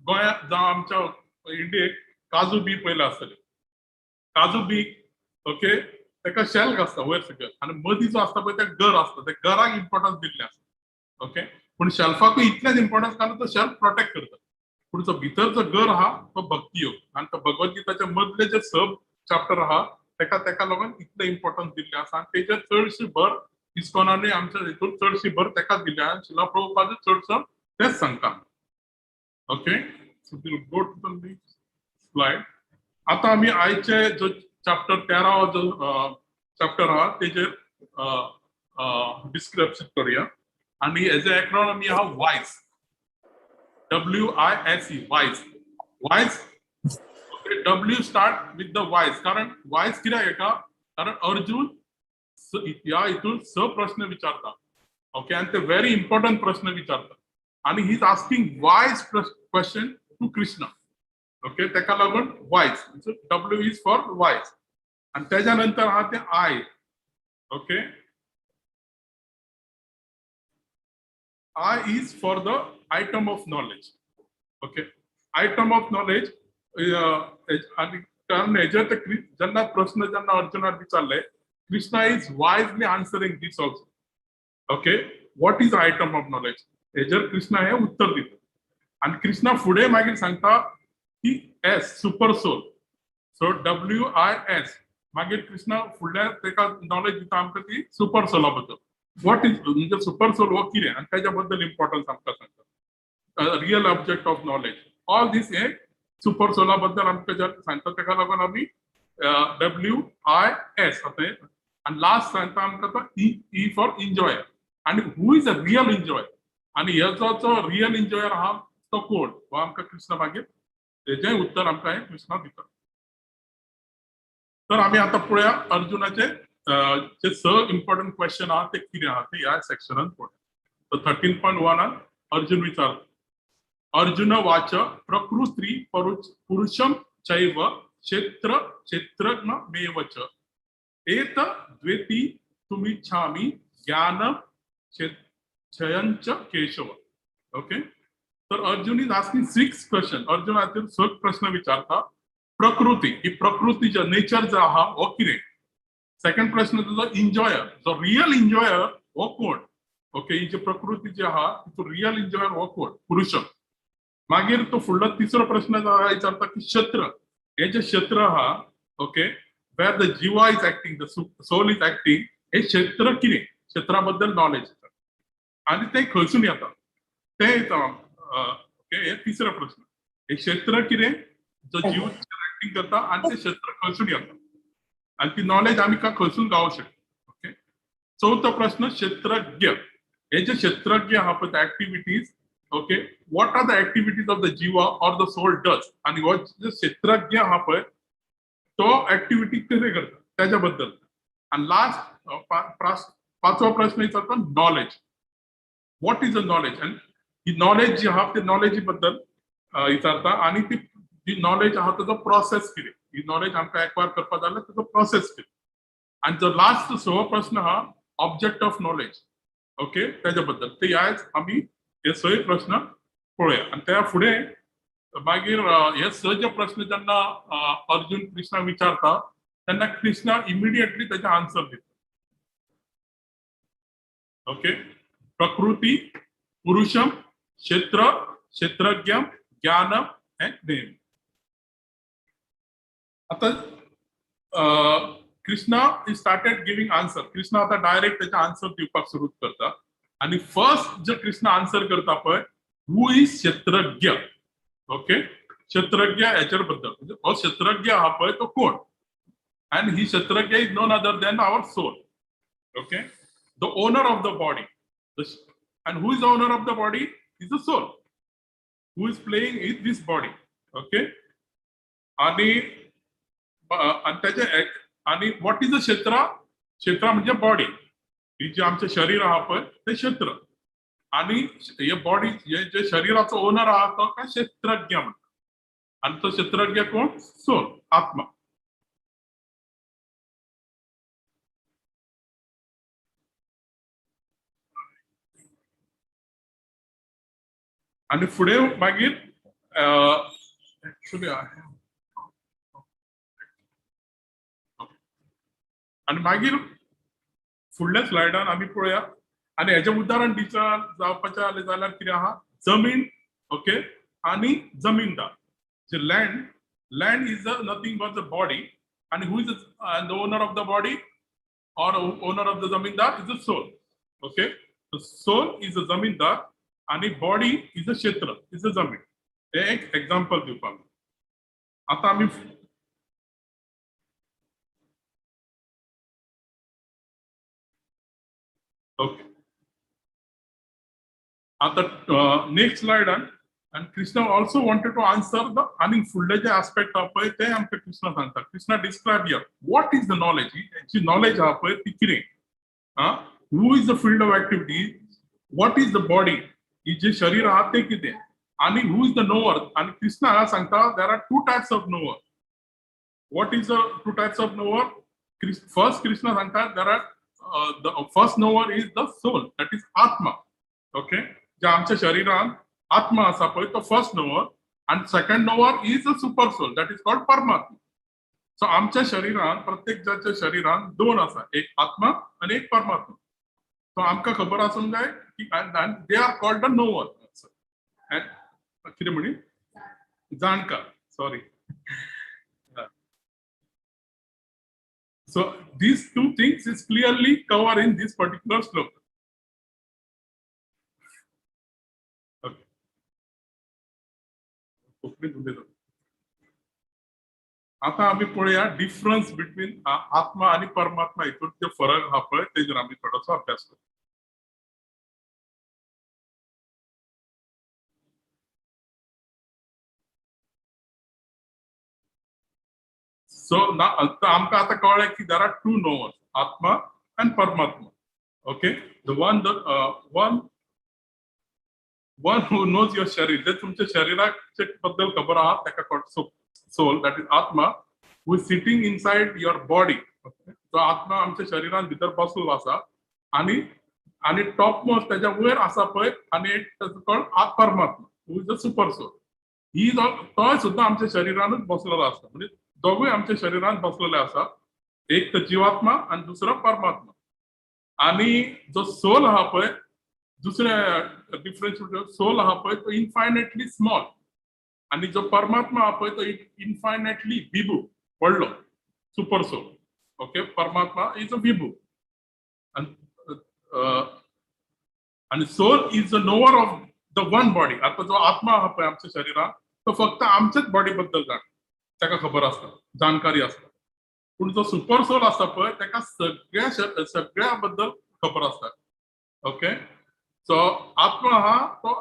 गोंयांत जावं आमच्या इंडियेक काजू बी पयले आसतले. काजू बी ओके तेका शेल्क आसता वयर सकयल, आनी मदीं जो आसता पळय ते गर आसता, ते गराक इम्पॉर्टन्स दिल्लें आसता. ओके. पूण शेल्फाकूय इतलेंच इम्पॉर्टन्स कारण तो शेल्फ प्रोटेक्ट करता. पूण जो भितर जो गर आहा तो भक्ती योग, आनी तो भगवद्गीताचे मदले जे सब चॅप्टर आहा तेका लागून इतलें इम्पॉर्टन्स दिल्लें आसा, आनी तेजेर चडशी भर इस्कॉनानूय आमच्या हितून चडशी भर तेकाच दिल्ली आहा. शिला प्रभुपाद चडसो तेच सांगता. Okay. So go to the next slide. आता आमी आयचे जो चॅप्टर 13 जो चॅप्टर आहा तेजेर डिस्क्रिप्शन करूया. आणि हेजे एक्रोनॉमी आहा वायस, WISE, वायस. वायस okay. W start with the वायस, कारण वायस कित्याक येता, कारण अर्जुन ह्या हितून स प्रश्न विचारता. ओके. आणि ते व्हेरी इम्पॉर्टंट प्रश्न विचारता, आणि ही इज आस्किंग वायस क्वेश्चन टू कृष्णा. ओके. तेका लागून वायस, W इज फॉर वायस. आणि त्याच्या नंतर आहा ते I. Okay. I is for the item of knowledge. Okay. Item of knowledge आणि कारण हेजेर ते जेन्ना प्रश्न जेन्ना अर्जुनान विचारले, Krishna is wisely answering this also. Okay. What is item of knowledge, हेजेर कृष्णा हे उत्तर दिता. आणि कृष्णा फुडें मागीर सांगता की as super soul. So WIS मागीर कृष्णा फुडल्या तेका नॉलेज दिता आमकां ती सुपर सोला बद्दल. वॉट इज म्हणजे सुपर सोल हो कितें आनी तेच्या बद्दल इम्पॉर्टन्स आमकां सांगता. Real object of knowledge, all these हे सुपर सोला बद्दल आमकां जे सांगता तेका लागून आमी WIS आणि लास्ट सांगता आमकां तो E फॉर एन्जॉयर. आणि who is a real enjoyer, आणि हेचो जो रियल एन्जॉयर आहा तो कोण, हो आमकां कृष्ण मागीर तेजें उत्तर आमकां हे कृष्णा दिता. तर आमी आतां पळोवया अर्जुनाचे जे स इम्पॉर्टंट क्वेश्चन आहा ते कितें आहा ते ह्या सेक्शनान पळोवया. तर 13.1 अर्जुन विचारता. अर्जुन वाच प्रकृती पुरुषम चैव क्षेत्र क्षेत्रज्ञ मेवच एत द्वेती तुमिच्छामि ज्ञान क्षयंच केशव. ओके. तर Arjun is asking 6 question. Arjun हातून 6 प्रश्न विचारता. प्रकृती, ही प्रकृतीच्या नेचर जो आहा हो कितें. सेकंड प्रश्न तुजो एन्जॉयर, जो रियल एन्जॉयर हो कोण. ओके. ही जी प्रकृती जी आहा तो रियल एन्जॉयर हो कोण, पुरुषम. मागीर तो फुडलो तिसरो प्रश्न विचारता की क्षेत्र, हे जे क्षेत्र आहा okay where the jiva is acting, the soul is acting, हे क्षेत्र कितें, क्षेत्रा बद्दल नॉलेज. आणि ते खंयसून येता ते ओके. हे तिसरो प्रश्न, हे क्षेत्र कितें जो जीव एक्टिंग करता आणि ते क्षेत्र खंयसून येता, आणि ती नॉलेज आमी खंयसून गावूंक शकता. ओके. चौथो प्रश्न क्षेत्रज्ञ, हे जे क्षेत्रज्ञ आहा पळय activities. Okay. What are the activities of the jiva or the soul does, आणि हो जे क्षेत्रज्ञ आहा पळय तो ऍक्टिव्हिटी कितें करता त्याच्या बद्दल. आणि लास्ट पाचवा प्रश्न विचारता knowledge, what is a knowledge, आणि ही नॉलेज जी आहा ते नॉलेजी बद्दल विचारता. आणि ती नॉलेज आहा ताजो प्रोसेस कितें, ही नॉलेज आमकां एक्वायर करपा जाल्यार ताजो प्रोसेस कितें. आणि जो लास्ट 6 प्रश्न हा ऑब्जेक्ट ऑफ नॉलेज. ओके, त्याच्याबद्दल ते आज आम्ही हे 6 प्रश्न पळूया. आणि त्या पुढे मागीर हे 6 जे प्रश्न ज्यांना अर्जुन कृष्णा विचारता त्यांना कृष्णा इमिडिएटली त्याचे आन्सर देतो. ओके, प्रकृती, पुरुषम, क्षेत्र, क्षेत्रज्ञ, ज्ञानम अँड नेम. आता Krishna is started giving answer. Krishna आता डायरेक्ट त्याचे आन्सर दिवपाक सुरू करता. आणि फर्स्ट जे कृष्णा आन्सर करता पळय, हू इज क्षेत्रज्ञ. ओके, क्षेत्रज्ञ याच्या बद्दल म्हणजे हो क्षेत्रज्ञ हा पळय तो कोण. And he kshetrajna is known other than our soul. Okay, the owner of the body. And who is the owner of the body is the soul who is playing in this body. Okay, आणि त्याचे आणि व्हॉट इज द क्षेत्र. क्षेत्र म्हणजे बॉडी. ही जे आमचे शरीर आहा पळय ते क्षेत्र. आणि हे बॉडी जे शरीराचा ओनर आहा तो काय क्षेत्रज्ञ म्हणतात. आणि तो क्षेत्रज्ञ कोण. सोल, आत्मा. आणि पुढे मागीर आणि मागीर फुडल्या स्लायडान आम्ही पळोवया. आणि हेचे उदाहरण दिवचा जावपाचें जाल्यार कितें आहा. जमीन. ओके, आणि जमीनदार. जे land is nothing but the body. आणि who is the owner of the body और owner of the zamindar is the soul. Okay, soul is the zamindar आणि body is the kshetra, is the zameen. हे एक एक्झाम्पल दिवपाक. आता आम्ही ओके, आता नेक्स्ट स्लायडान. and Krishna also wanted to answer the आणि फुडले जे aspect आहा पळय ते आमकां कृष्णा सांगता. Krishna describe here what is the knowledge. G knowledge आहा पळय ती कितें. who is the field of activity, what is the body. ही जे शरीर आहा ते कितें. आणि who is the knower. आणि कृष्णा हांगा सांगता there are 2 types of knower. what is the 2 types of knower. first Krishna सांगता there are the first knower is the soul, that is atma. Okay, जे आमच्या शरीरान आत्मा असा पळय तो फर्स्ट नोवर. आणि second knower is a super soul, that is called paramatma. So आमच्या शरीरान प्रत्येकाच्या शरीरान 2 आसा, एक आत्मा आणि एक परमात्मा. सो आमकां खबर आसूंक जाय की they are called the nowhere. कितें म्हणी जाणकार. Sorry. So these 2 things is clearly covered in this particular sloka. आता आम्ही पळोवया डिफरन्स बिटवीन आत्मा आणि परमात्मा हितून जे फरक हा पळय तेजेर आम्ही थोडोसो अभ्यास करू. सो आमकां आता कळ्ळें की देर आर 2 नोवर्स, आत्मा आणि परमात्मा. Okay, the one who knows your शरीर, जे तुमच्या शरीराचे बद्दल खबर आहा तेका कॉल्ड सोल, दॅट इज आत्मा, who is sitting inside your body. तो आत्मा आमच्या शरीरान भितर बसलो आसा. आणि टॉप मोस्ट त्याच्या वयर आसा पळय आणि एक कॉल्ड परमात्मा, who is the super soul. ही तो सुद्धा आमच्या शरीरानच बसलेलो आसा. म्हणजे दोघूय आमच्या शरीरान बसलेले आसा. एक तर जीवात्मा आणि दुसरा परमात्मा. आणि जो सोल आहा पळय, दुसऱ्या डिफरन्स सोल आहा पळय तो इनफायनेटली स्मॉल. आणि जो परमात्मा आहा पळय तो इनफायनेटली विभू, व्हडलो, super soul. Okay, paramatma is a vibhu. आणि soul is the knower of the one body. आता जो आत्मा आहा पळय आमच्या शरीरात तो फक्त आमच्याच बॉडी बद्दल ताका खबर आसता, जाणकारी आसता. पण जो सुपर सोल आसता पळय ताका सगळ्या बद्दल खबर आसता. ओके, सो आत्मा हा तो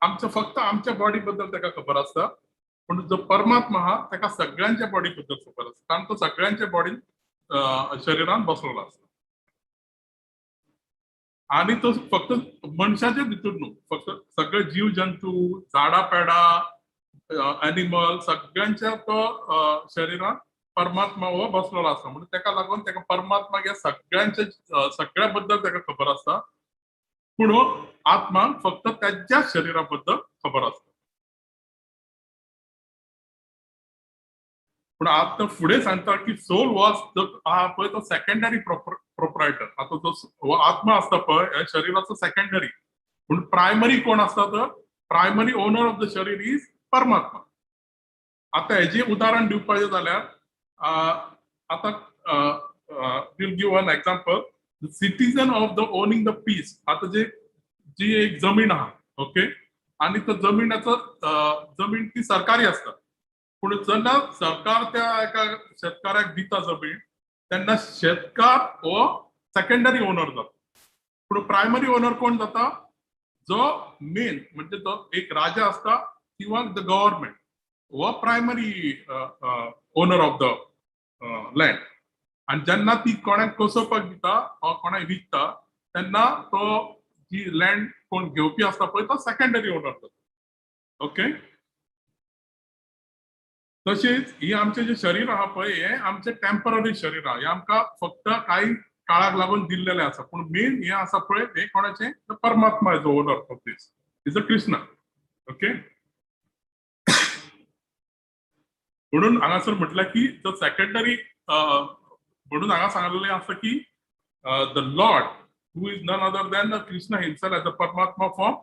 आमच्या फक्त आमच्या बॉडी बद्दल ताका खबर आसता. पण जो परमात्मा हा ताका सगळ्यांच्या बॉडी बद्दल खबर आसता, कारण तो सगळ्यांच्या बॉडीन शरीरान बसलेलो आसता. आणि तो फक्त मनशाच्या भितूर न्हू, फक्त सगळे जीव जंतू, झाडा पेडा, एनिमल सगळ्यांच्या तो शरीरान परमात्मा हो बसलेलो असता म्हणून ताका लागून ताका परमात्मा ह्या सगळ्या बद्दल ताका खबर असता पूण आत्माक फक्त त्याच्या शरीरा बद्दल खबर असता पण आता फुडें सांगता की सोल वॉज आहा पळय तो सेकंडरी प्रोपरायटर आता तो आत्मा असता पळय ह्या शरीराचो सेकंडरी पूण प्रायमरी कोण असता तर primary owner of the sharir is paramatma आता हेजे उदाहरण दिवपाचें जाल्यार आता will give one example the citizen of the owning the piece आता जी एक जमीन आहा ओके आणि तो जमीन ती सरकारी असता पूण जेन्ना सरकार त्या एका शेतकाराक दिता जमीन तेन्ना शेतकार हो सेकंडरी ओनर जाता पूण प्रायमरी ओनर कोण जाता जो मेन म्हणजे तो एक राजा असता किंवा द गव्हर्नमेंट हो primary owner of the land आणि जेन्ना ती कोणाक कसोवपाक दिता वा कोणाक विकता तेन्ना तो जी लँड कोण घेवपी असता पळय तो सेकंडरी ओनर जाता ओके तशेंच ही आमचे जे शरीर आहा पळय हे आमचे टेम्पररी शरीर आहा हे आमकां फक्त काही काळाक लागून दिल्लेले आसा पूण मेन हे आसा पळय हे कोणाचे paramatma is owner of this is a Krishna okay म्हणून हांगासर म्हटलं की जो सेकंडरी म्हणून हांगा सांगलेलें आसा की the lord who is none other than the Krishna himself as a paramatma form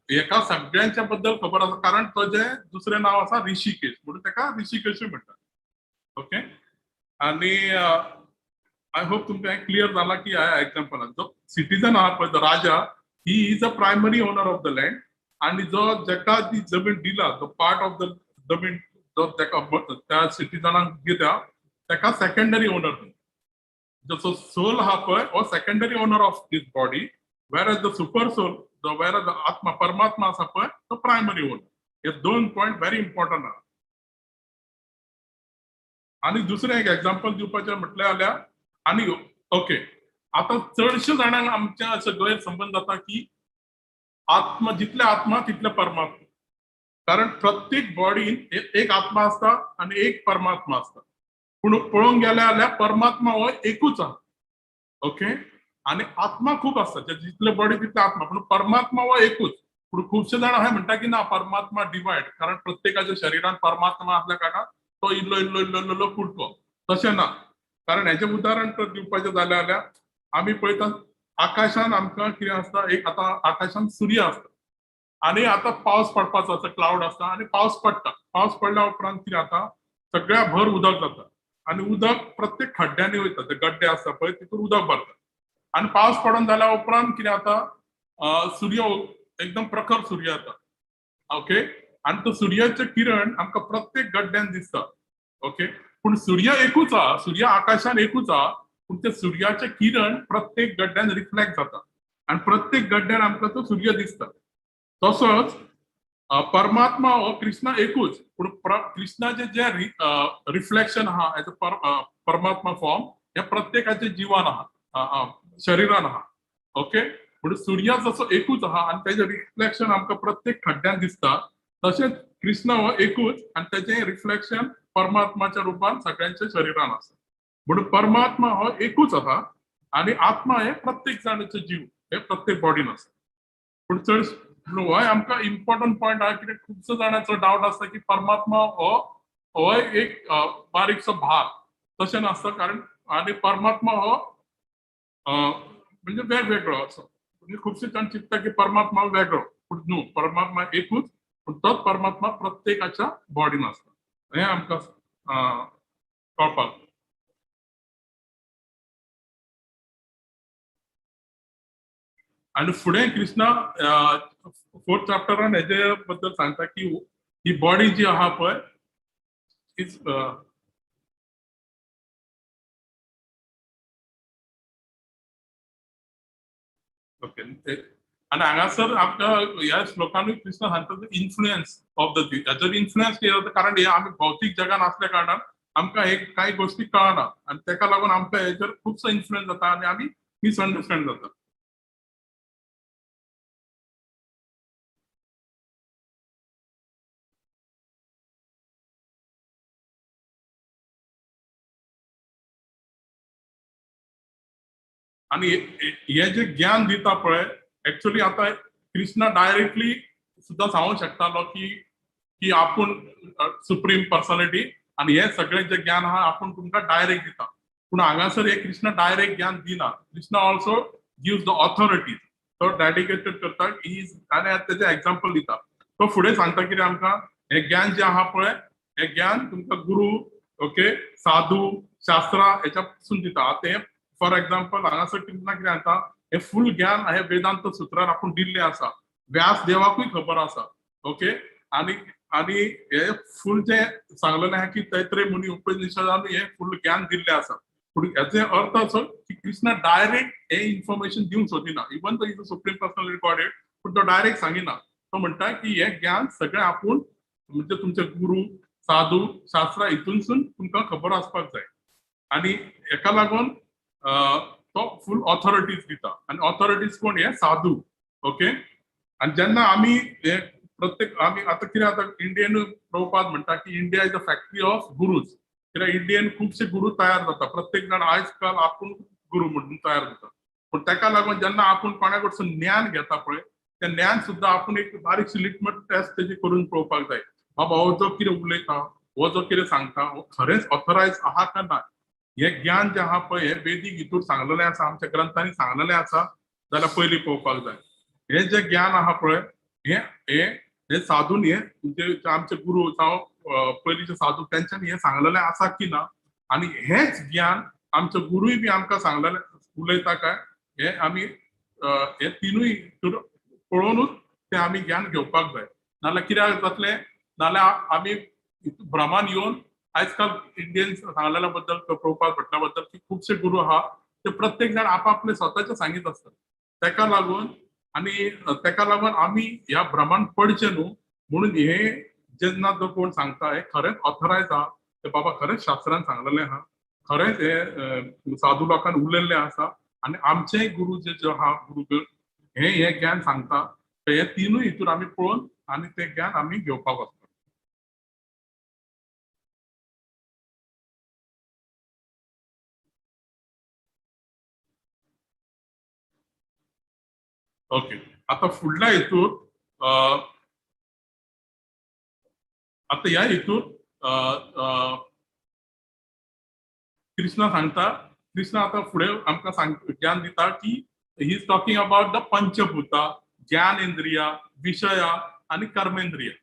एका सगळ्यांच्या बद्दल खबर आसा कारण ताजे दुसरें नाव आसा ऋषिकेश म्हणून ताका ऋषिकेशूय म्हणटात ओके आनी आय होप तुमकां हें क्लियर जाला की ह्या एग्जाम्पलान जो सिटीजन आहा पळय तो राजा he is a primary owner of the land आणि जो जेका ती जमीन दिला द पार्ट ऑफ द जमीन जो तेका त्या सिटीजनाक दिता ताका सेकंडरी ओनर जसो सोल आहा पळय हो secondary owner of this body whereas the super soul जो वेर एज द आत्मा परमात्मा आसा पळय तो प्रायमरी ओनर हे दोन पॉयंट व्हेरी इम्पॉर्टंट आहा आणि दुसरें एक एग्जांपल दिवपाचें म्हटलें जाल्यार आणि ओके आता चडशे जाणांक आमच्या अशें गैरसमज जाता की आत्मा जितले आत्मा तितले परमात्मा कारण प्रत्येक बॉडीन एक आत्मा असता आणि एक परमात्मा असता पूण पळोवंक गेले जाल्यार परमात्मा हो एकूच आहा ओके आणि आत्मा खूप असता जितले बॉडी तितले आत्मा पूण परमात्मा हो एकूच पूण खुबशे जाण अशें म्हणटा की ना परमात्मा डिवायड कारण प्रत्येकाच्या शरिरान परमात्मा असल्या कारणान तो इल्लो इल्लो इल्लो इल्लो कुडको तशें ना कारण हेजें उदाहरण तर दिवपाचें जाल्यार आमी पळयता आकाशान आमकां कितें आसता एक आतां आकाशान सूर्य आसता आणि आता पावस पडपाचो आसा क्लाउड आसता आणि पावस पडटा पावस पडल्या उपरांत कितें जाता सगळ्या भर उदक जाता आणि उदक प्रत्येक खड्ड्यांनी वयता ते गड्डे आसता पळय तितून उदक भरता आणि पावस पडून जाल्या उपरांत कितें जाता सूर्य एकदम प्रखर सूर्य येता ओके आणि तो सूर्याचे किरण आमकां प्रत्येक गड्ड्यान दिसता ओके पूण सूर्य एकूच आहा सूर्य आकाशान एकूच आहा पूण ते सूर्याचे किरण प्रत्येक गड्ड्यान रिफ्लेक्ट जाता आणि प्रत्येक गड्ड्यान आमकां तो सूर्य दिसता तसोच परमात्मा हो कृष्णा एकूच पूण कृष्णाचे जे रिफ्लेक्शन आहा एज अ परमात्मा फॉर्म हे प्रत्येकाचे जीवन आहा शरिरान आहा ओके पूण सूर्य जसो एकूच आहा आणि तेजे रिफ्लेक्शन आमकां प्रत्येक खड्ड्यान दिसता तशेंच कृष्ण हो एकूच आणि तेजे रिफ्लेक्शन परमात्माच्या रूपान सगळ्यांच्या शरिरान आसा म्हणून परमात्मा हो एकूच आहा आणि आत्मा हे प्रत्येक जाणाचे जीव हे प्रत्येक बॉडीन आसा पूण चड हो आमकां इम्पॉर्टंट पॉयंट आहा कित्याक खुबशे जाणांचो डावट आसता की परमात्मा हो एक बारीकसो भाग तशें नासता कारण आणि परमात्मा हो म्हणजे वेगवेगळो असो म्हणजे खुबशे जाण चिंतता की परमात्मा वेगळो पूण न्हू परमात्मा एकूच पूण तोच परमात्मा प्रत्येकाच्या बॉडीन आसता हें आमकां कळपाक आणि फुडें कृष्णा 4th चॅप्टरान हेजे बद्दल सांगता की ही बॉडी जी आहा पळय इज ओके आणि हांगासर आमकां ह्या श्लोकानूय कृष्ण सांगता इन्फ्लुएन्स ऑफ द दीस हेजो इन्फ्लुएन्स कितें जाता कारण हे आमी भौतीक जगान असल्या कारणान आमकां एक कांय गोश्टी कळना आणि तेका लागून आमकां हेचेर खुबसो इन्फ्लुएन्स जाता आणि आमी मिसअंडरस्टँड जाता आणि हे जे ज्ञान दिता पळय एक्चुअली आता कृष्णा डायरेक्टली सुद्धा सांगू शकतालो की आपण सुप्रीम पर्सनॅलिटी आणि हे सगळे जे ज्ञान आहा आपण तुमकां डायरेक्ट दिता पूण हांगासर हे कृष्णा डायरेक्ट ज्ञान दिना Krishna also gives the authorities तो डेडिकेटेड करता आनी तेजे एक्झाम्पल दिता तो फुडें सांगता कितें आमकां हे ज्ञान जे आहा पळय हे ज्ञान तुमकां गुरु ओके साधू शास्त्रा हेच्या पासून दिता ते फॉर एक्झाम्पल हांगासर कृष्णा कितें सांगता हे फूल ज्ञान हे वेदांत सुत्रार आपण दिल्ले आसा व्यास देवाकूय खबर आसा ओके आणि हे फूल जे सांगलेले आहा की तैत्रेय मुनी उपनिषदान हे फूल ज्ञान दिल्ले आसा पूण याचे अर्थ असो की कृष्णा डायरेक्ट हे इन्फॉर्मेशन दिवंक सोदिना इवन तो इज सुप्रीम पर्सनॅलिटी गॉडेड पूण तो डायरेक्ट सांगिना तो म्हणटा की हे ज्ञान सगळे आपूण म्हणजे तुमचे गुरु साधू शास्त्रा हितूनसून तुमकां खबर आसपाक जाय आणि हेका लागून तो फूल ऑथॉरिटीज दिता आणि ऑथॉरिटीज कोण हे साधू ओके आणि जेन्ना आमी प्रत्येक आमी आता कितें आता इंडियन प्रभुपाद म्हणटा की India is a factory of gurus कित्याक इंडियन खुबशे गुरु तयार जाता प्रत्येक जाण आयज काल आपूण गुरु म्हणून तयार जाता पूण ताका लागून जेन्ना आपूण कोणा कडसून ज्ञान घेता पळय तें ज्ञान सुद्दां आपूण एक बारीकशी लिटमट टेस्ट तेजी करून पळोवपाक जाय बाबा हो जो कितें उलयता हो जो कितें सांगता हो खरेंच ऑथरायज आहा काय ना हे ज्ञान जे आहा पळय हे वेदीक हितूर सांगलेलें आसा आमच्या ग्रंथांनी सांगलेलें आसा जाल्यार पयलीं पळोवपाक जाय हे जे ज्ञान आहा पळय हे साधून हे आमचे गुरु जावं पयलींचे साधू तेंच्यांनी हे सांगलेलें आसा की ना आणि हेच ज्ञान आमचे गुरुय बी आमकां सांगलेलें उलयता काय हे आमी हे तिनूय पळोवनूच ते आमी ज्ञान घेवपाक जाय नाल्यार कित्याक जातलें नाल्यार आमी भ्रमान येवन आयज काल इंडियन सांगलेल्या बद्दल प्रभुपाद भट्टा बद्दल की खुबशे गुरु आहा ते प्रत्येक जाण आपापले स्वताचे सांगीत आसतात ताका लागून आमी ह्या भ्रमान पडचे न्हू म्हणून हे जेन्ना जो कोण सांगता हे खरेंच ऑथरायज आहा ते बाबा खरेंच शास्त्रान सांगलेलें आहा खरेंच हे साधू लोकांन उलयल्लें आसा आनी आमचे गुरु जे आहा गुरुगण हे ज्ञान सांगता हे तिनूय हितून आमी पळोवन आनी ते ज्ञान आमी घेवपाक वचता ओके आता फुडल्या हितून आता ह्या हितून कृष्णा सांगता कृष्णा आता फुडें आमकां ज्ञान दिता की he is talking about the panchabhuta jnanendriya vishaya आणि karmendriya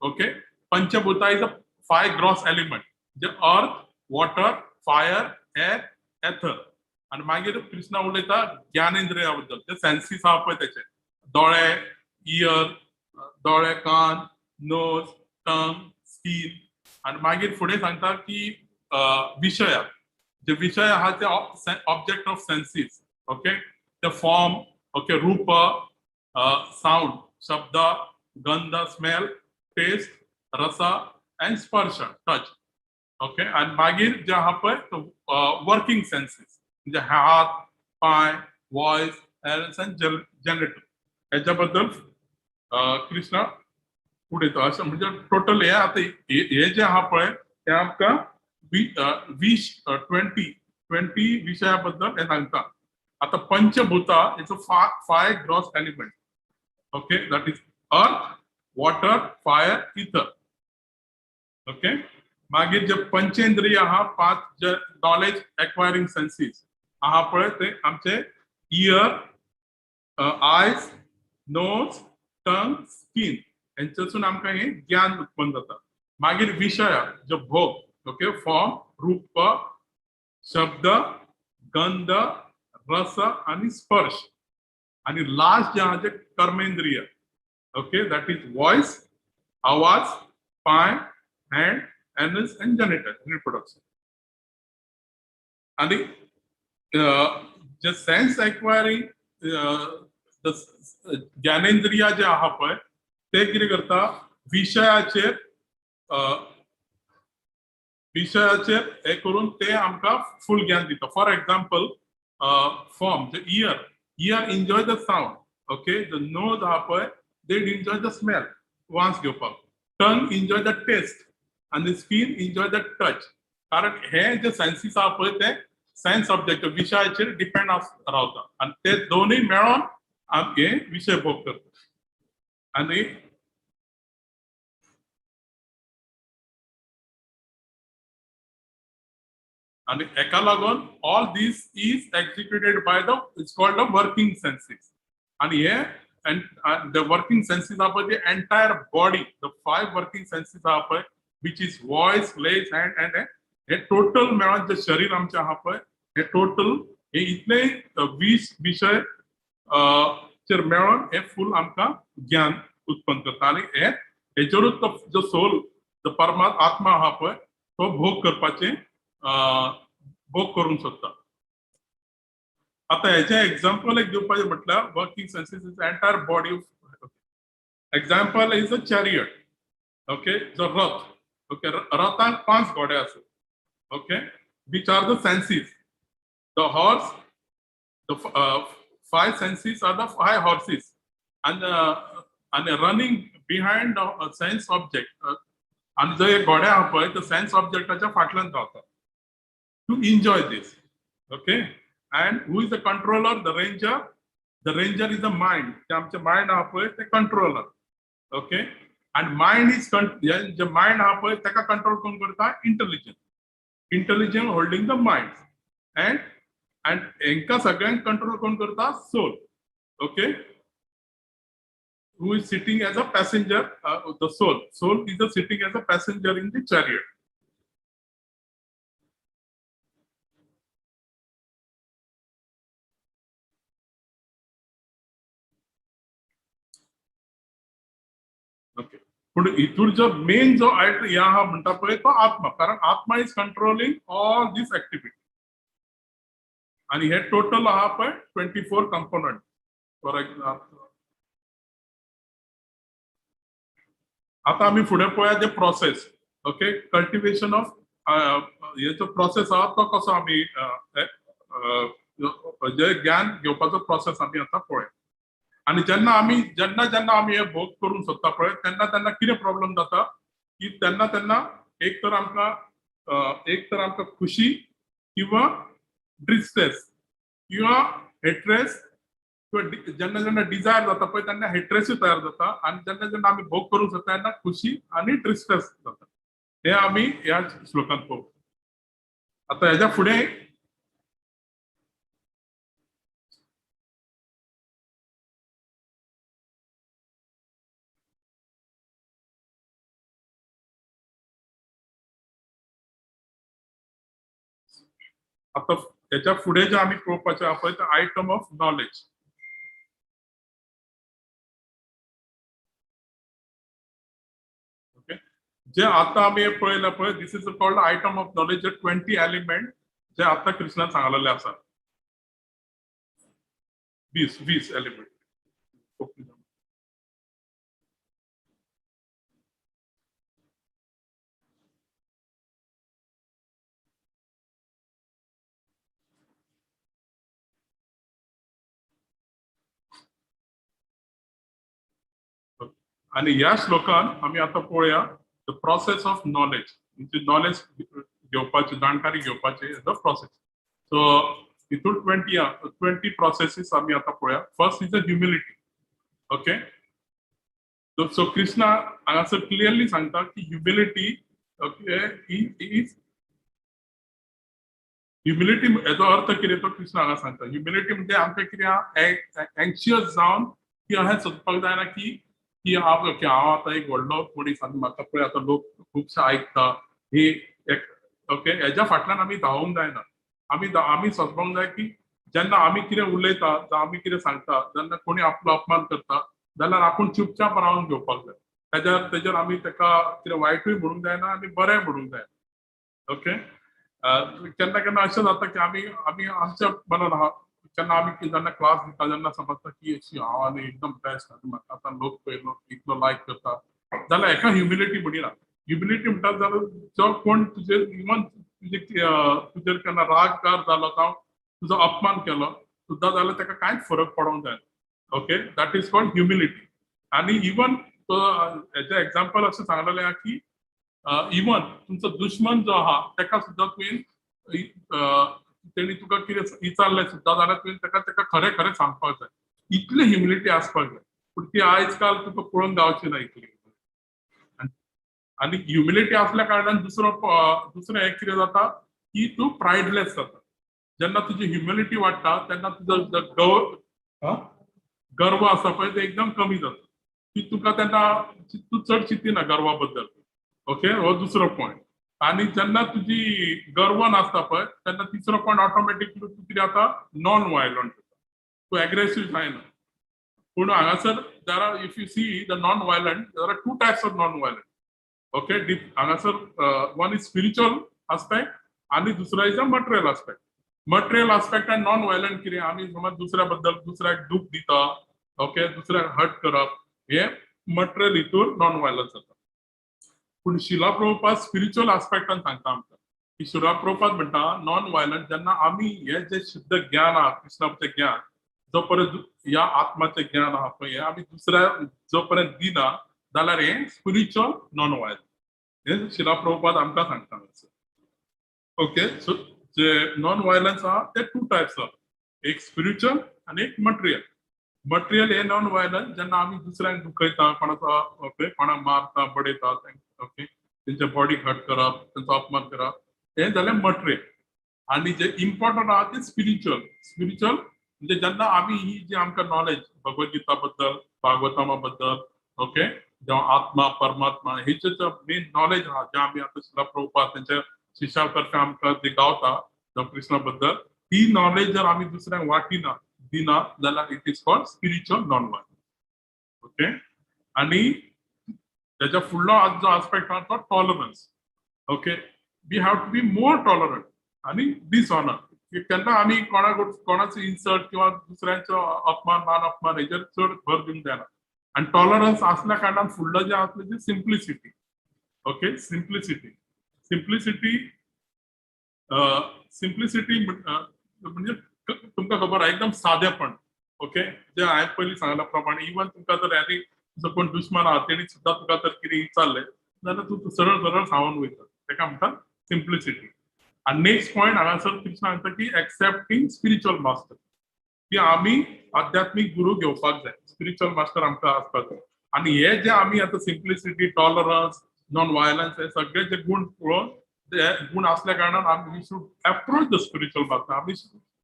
okay panchabhuta is a 5 gross element जे अर्थ वॉटर फायर एअर एथर आणि मागीर कृष्णा उलयता ज्ञानेंद्रिया बद्दल ते सेन्सीस आहा पळय तेचे दोळे इयर दोळे कान नोज टंग स्किन आणि मागीर फुडें सांगता की विषया जे विषय आहा ते ऑब्जेक्ट ऑफ सेन्सीस ओके ते फॉर्म ओके रूप साउंड शब्द गंध स्मेल टेस्ट रसा एंड स्पर्श टच ओके आणि मागीर जे आहा पळय वर्किंग सेन्सीस म्हणजे हात पाय वॉइस हेल्थ एंड जनरेटर हेच्या बद्दल कृष्णा उडयता अशें म्हणजे टोटल हे आता हे जे आहा पळय ते आमकां 20 विषया बद्दल हे सांगता आता panchabhuta is a 5 gross element okay that is earth water fire ether okay मागीर जे पंचेंद्रिय आहा 5 जे नॉलेज एक्वायरिंग सेन्सीस आहा पळय ते आमचे इयर आयज नोज टंग स्किन हेंच्यासून आमकां हे ज्ञान उत्पन्न जाता मागीर विषय जे भोग ओके फॉर्म रूप शब्द गंध रस आणि स्पर्श आणि लास्ट जे आहा जे कर्मेंद्रिय ओके दॅट इज वॉइस आवाज पाय हँड एनस एंड जेनिटल रिप्रोडक्शन आणि जे सेन्स एक्वायरिंग ज्ञानेंद्रिया जे आहा पळय ते कितें करता विषयाचेर हे करून ते आमकां फूल ज्ञान दिता फॉर एक्झाम्पल फॉर्म जे year enjoy the sound okay the nose आहा पळय दे एन्जॉय द स्मेल वास घेवपाक टंग एन्जॉय द टेस्ट आणि स्किन एन्जॉय द टच कारण हे जे सेन्सीस आहा पळय ते सायन्स ऑब्जेक्ट विशयाचेर डिपेंड रावता आणि ते दोन्ही मेळोन आमचे विषय भोग करता आणि आणि एका लागून all this is executed by the it's called the working census आणि हे and the working senses are the entire body, the 5 working senses are which is voice, legs, hand and a total मेळोन जे शरीर आमचे आहा पळय हे टोटल हे इतले 20 विषय चेर मेळोन हे फुल आमकां ज्ञान उत्पन्न करता आणि हेचेरूच जो सोल जो परमात्मा आत्मा आहा पळय तो भोग करपाचे भोग करूंक सोदता आता हेचे एक्झाम्पल एक दिवपाचे म्हटल्यार working census is entire body example is a chariot okay जो रथ ओके रथांक 5 घोडे आसत okay which are the senses the horse the 5 senses are the 5 horses and running behind the sense object and जो एक घोडे आहा पळय तो सेन्स ऑब्जेक्टाच्या फाटल्यान धांवता to enjoy this okay and who is the controller the ranger is the mind the mind आहा पळय ते controller okay and mind is the mind आहा पळय तेका कंट्रोल कोण करता intelligence holding the mind and Enka सगळ्यांक कंट्रोल कोण करता soul okay who is sitting as a passenger the soul is sitting as a passenger in the chariot okay पण इथून जो मेन जो या हा म्हणता पळय तो आत्मा कारण आत्मा is controlling all this activity आणि हे टोटल आहा पळय 24 कंपोनंट फॉर एक्झाम्पल आता आम्ही फुडें पळया जे प्रोसेस ओके कल्टिवेशन ऑफ हे जो प्रोसेस आहा तो कसो आम्ही जे ज्ञान घेवपाचो प्रोसेस आम्ही आता पळय आणि जेन्ना आम्ही हे भोग करूंक सोदता पळय तेन्ना कितें प्रॉब्लेम जाता की तेन्ना एक तर आमकां खुशी किंवा डिस्ट्रेस किंवा हेट्रेस किंवा जेन्ना डिझायर जाता पळय तेन्ना हेट्रेसूय तयार जाता आणि जेन्ना आम्ही भोग करूंक सोदता तेन्ना खुशी आणि डिस्ट्रेस जाता हे आम्ही ह्या श्लोकांत पळोवं आता हेच्या फुडें आता त्याच्या फुडें जे आम्ही पळोवपाचे आहा पळय ते आयटम ऑफ नॉलेज ओके जे आता आम्ही पळयला पळय this is called item of knowledge जे 20 एलिमेंट जे आता कृष्णान सांगलेले आसा 20 एलिमेंट आणि या श्लोकान आम्ही आता पळोवया द प्रोसेस ऑफ नॉलेज म्हणजे नॉलेज घेवपाची जाणकारी घेवपाची द प्रोसेस सो हितून 20 प्रोसेसीस आम्ही आता पळोवया first is the humility okay so Krishna हांगासर क्लियरली सांगता की ह्युमिलिटी ओके इज ह्युमिलिटी हेचो अर्थ कितें तो कृष्ण हांगा सांगता ह्युमिलिटी म्हणजे आमकां कितें एंशियस जावन की अशें सोदपाक जायना की हांव आतां एक व्हडलो मनीस आनी म्हाका पळय आतां लोक खुबशे आयकता ही ओके हेज्या फाटल्यान आमी धांवूंक जायना आमी सोदपाक जाय की जेन्ना आमी कितें उलयता जावं आमी कितें सांगता जेन्ना कोणी आपलो अपमान करता जाल्यार आपूण चुपचाप रावन घेवपाक जाय तेजेर आमी तेका कितें वायटूय म्हणूंक जायना आनी बरें म्हणूंक जाय ओके केन्ना अशें जाता की आमी आमच्या मनान आहा जेन्ना आमी जेन्ना क्लास दिता जेन्ना समजता की अशी हांव आनी एकदम बेस्ट आनी म्हाका आतां लोक पळयलो इतलो लायक करता जाल्यार हेका ह्युमिलिटी म्हणिना ह्युमिलिटी म्हणटा जाल्यार जो कोण तुजेर इवन तुजेर केन्ना राग जालो जावं तुजो अपमान केलो सुद्दां जाल्यार तेका कांयच फरक पडोंक जायना okay that is called humility आनी इवन हेचे एक्झाम्पल अशें सांगलेलें आहा की इवन तुमचो दुश्मन जो आहा तेका सुद्दां तुवें तेणी तुका कितें विचारलें सुद्दां जाल्यार तुवें ताका खरें खरें सांगपाक जाय. इतली ह्युमिलिटी आसपाक जाय. पूण ती आयज काल तुका पळोवंक गावची ना इतली. आणि ह्युमिलिटी असल्या कारणान दुसरें हें कितें जाता की तूं प्रायडलेस जाता. जेन्ना तुजी ह्युमिलिटी वाडटा तेन्ना तुजो गर्व आसा पळय ते एकदम कमी जाता. की तुका तेन्ना तूं चड चिंतिना गर्वा बद्दल. ओके, हो दुसरो पॉयंट. आणि जेन्ना तुजी गर्व नासता पळय तेन्ना तिसरो पॉयंट ऑटोमॅटिकली तूं कितें जाता नॉन व्हायलंट जाता. तूं एग्रेसीव जायना. पूण हांगासर there are if you see the non violent there are 2 types of non violent. Okay, हांगासर वन इज स्पिरिच्युअल आस्पेक्ट आणि दुसरो is a material aspect. Material aspect आनी नॉन व्हायलंट कितें आमी समज दुसऱ्या बद्दल दुसऱ्याक दूख दिता, ओके, दुसऱ्याक हर्ट करप, हे मटेरियल हितून नॉन व्हायलंट जाता. पूण शिला प्रभुपाद स्पिरिच्युअल आस्पेक्टान सांगता आमकां की शिला प्रभुपाद म्हणटा नॉन व्हायलंट जेन्ना आमी हे जे शुद्ध ज्ञान आहा कृष्णाचें ज्ञान जो पर्यंत ह्या आत्माचें ज्ञान आहा पळय हे आमी दुसऱ्या जो पर्यंत दिना जाल्यार हे स्पिरिच्युअल नॉन व्हायलंट. हे शिला प्रभुपाद आमकां सांगता. ओके, सो जे नॉन व्हायलन्स आहा ते 2 टायप्स आहा. एक स्पिरिच्युअल आणि एक मटेरियल. मटेरियल हे नॉन व्हायलंट जेन्ना आमी दुसऱ्यांक दुखयता, कोणाक मारता, बडयता, ओके, तेंच्या बॉडीक हर्ट करप, तेंचो अपमान करप, हे जालें मटेरियल. आणि जे इम्पॉर्टंट आहा ते स्पिरिच्युअल. स्पिरिच्युअल म्हणजे जेन्ना आमी ही जी आमकां नॉलेज भगवद्गीता बद्दल, भागवतामा बद्दल, ओके, जावं आत्मा परमात्मा हे जे मेन नॉलेज आहा जे आमी आतां शिला प्रभुपाद तेंच्या शिष्या तर्फे आमकां जे गावता जावं कृष्णा बद्दल, ही नॉलेज जर आमी दुसऱ्यांक वाटिना दिना जाल्यार it is called spiritual non violent. Okay, आणि त्याच्या फुडलो जो आस्पेक्ट आहा तो tolerance. Okay, we have to be more tolerant आणि डिसऑनर. केन्ना आमी कोणाचो इन्सल्ट किंवा दुसऱ्यांचो अपमान मान अपमान हेचेर चड भर दिवंक जायना. आणि टॉलरन्स असल्या कारणान फुडलो जे आसलें ते सिम्प्लिसिटी. ओके, सिम्प्लिसिटी म्हणजे तुमकां खबर आहा एकदम सादेपण. ओके, जे हांवें पयलीं सांगल्या प्रमाणे इवन तुमकां जर यादी जो कोण दुश्मन आहा तेणी सुद्दां तुका जर कितें विचारलें जाल्यार तूं सरळ सरळ सांगून वयता. ताका म्हणटात सिम्प्लिसिटी. आणि नेक्स्ट पॉयंट हांगासर कृष्ण सांगता की एक्सेप्टिंग स्पिरिच्युअल मास्टर. की आमी आध्यात्मिक गुरू घेवपाक जाय. स्पिरिच्युअल मास्टर आमकां आसपाक जाय. आणि हे जे आमी आतां सिम्प्लिसिटी, टॉलरन्स, नॉन व्हायलन्स हे सगळे जे गुण पळोवन ते गुण असल्या कारणान आमी we should approach the spiritual master. आमी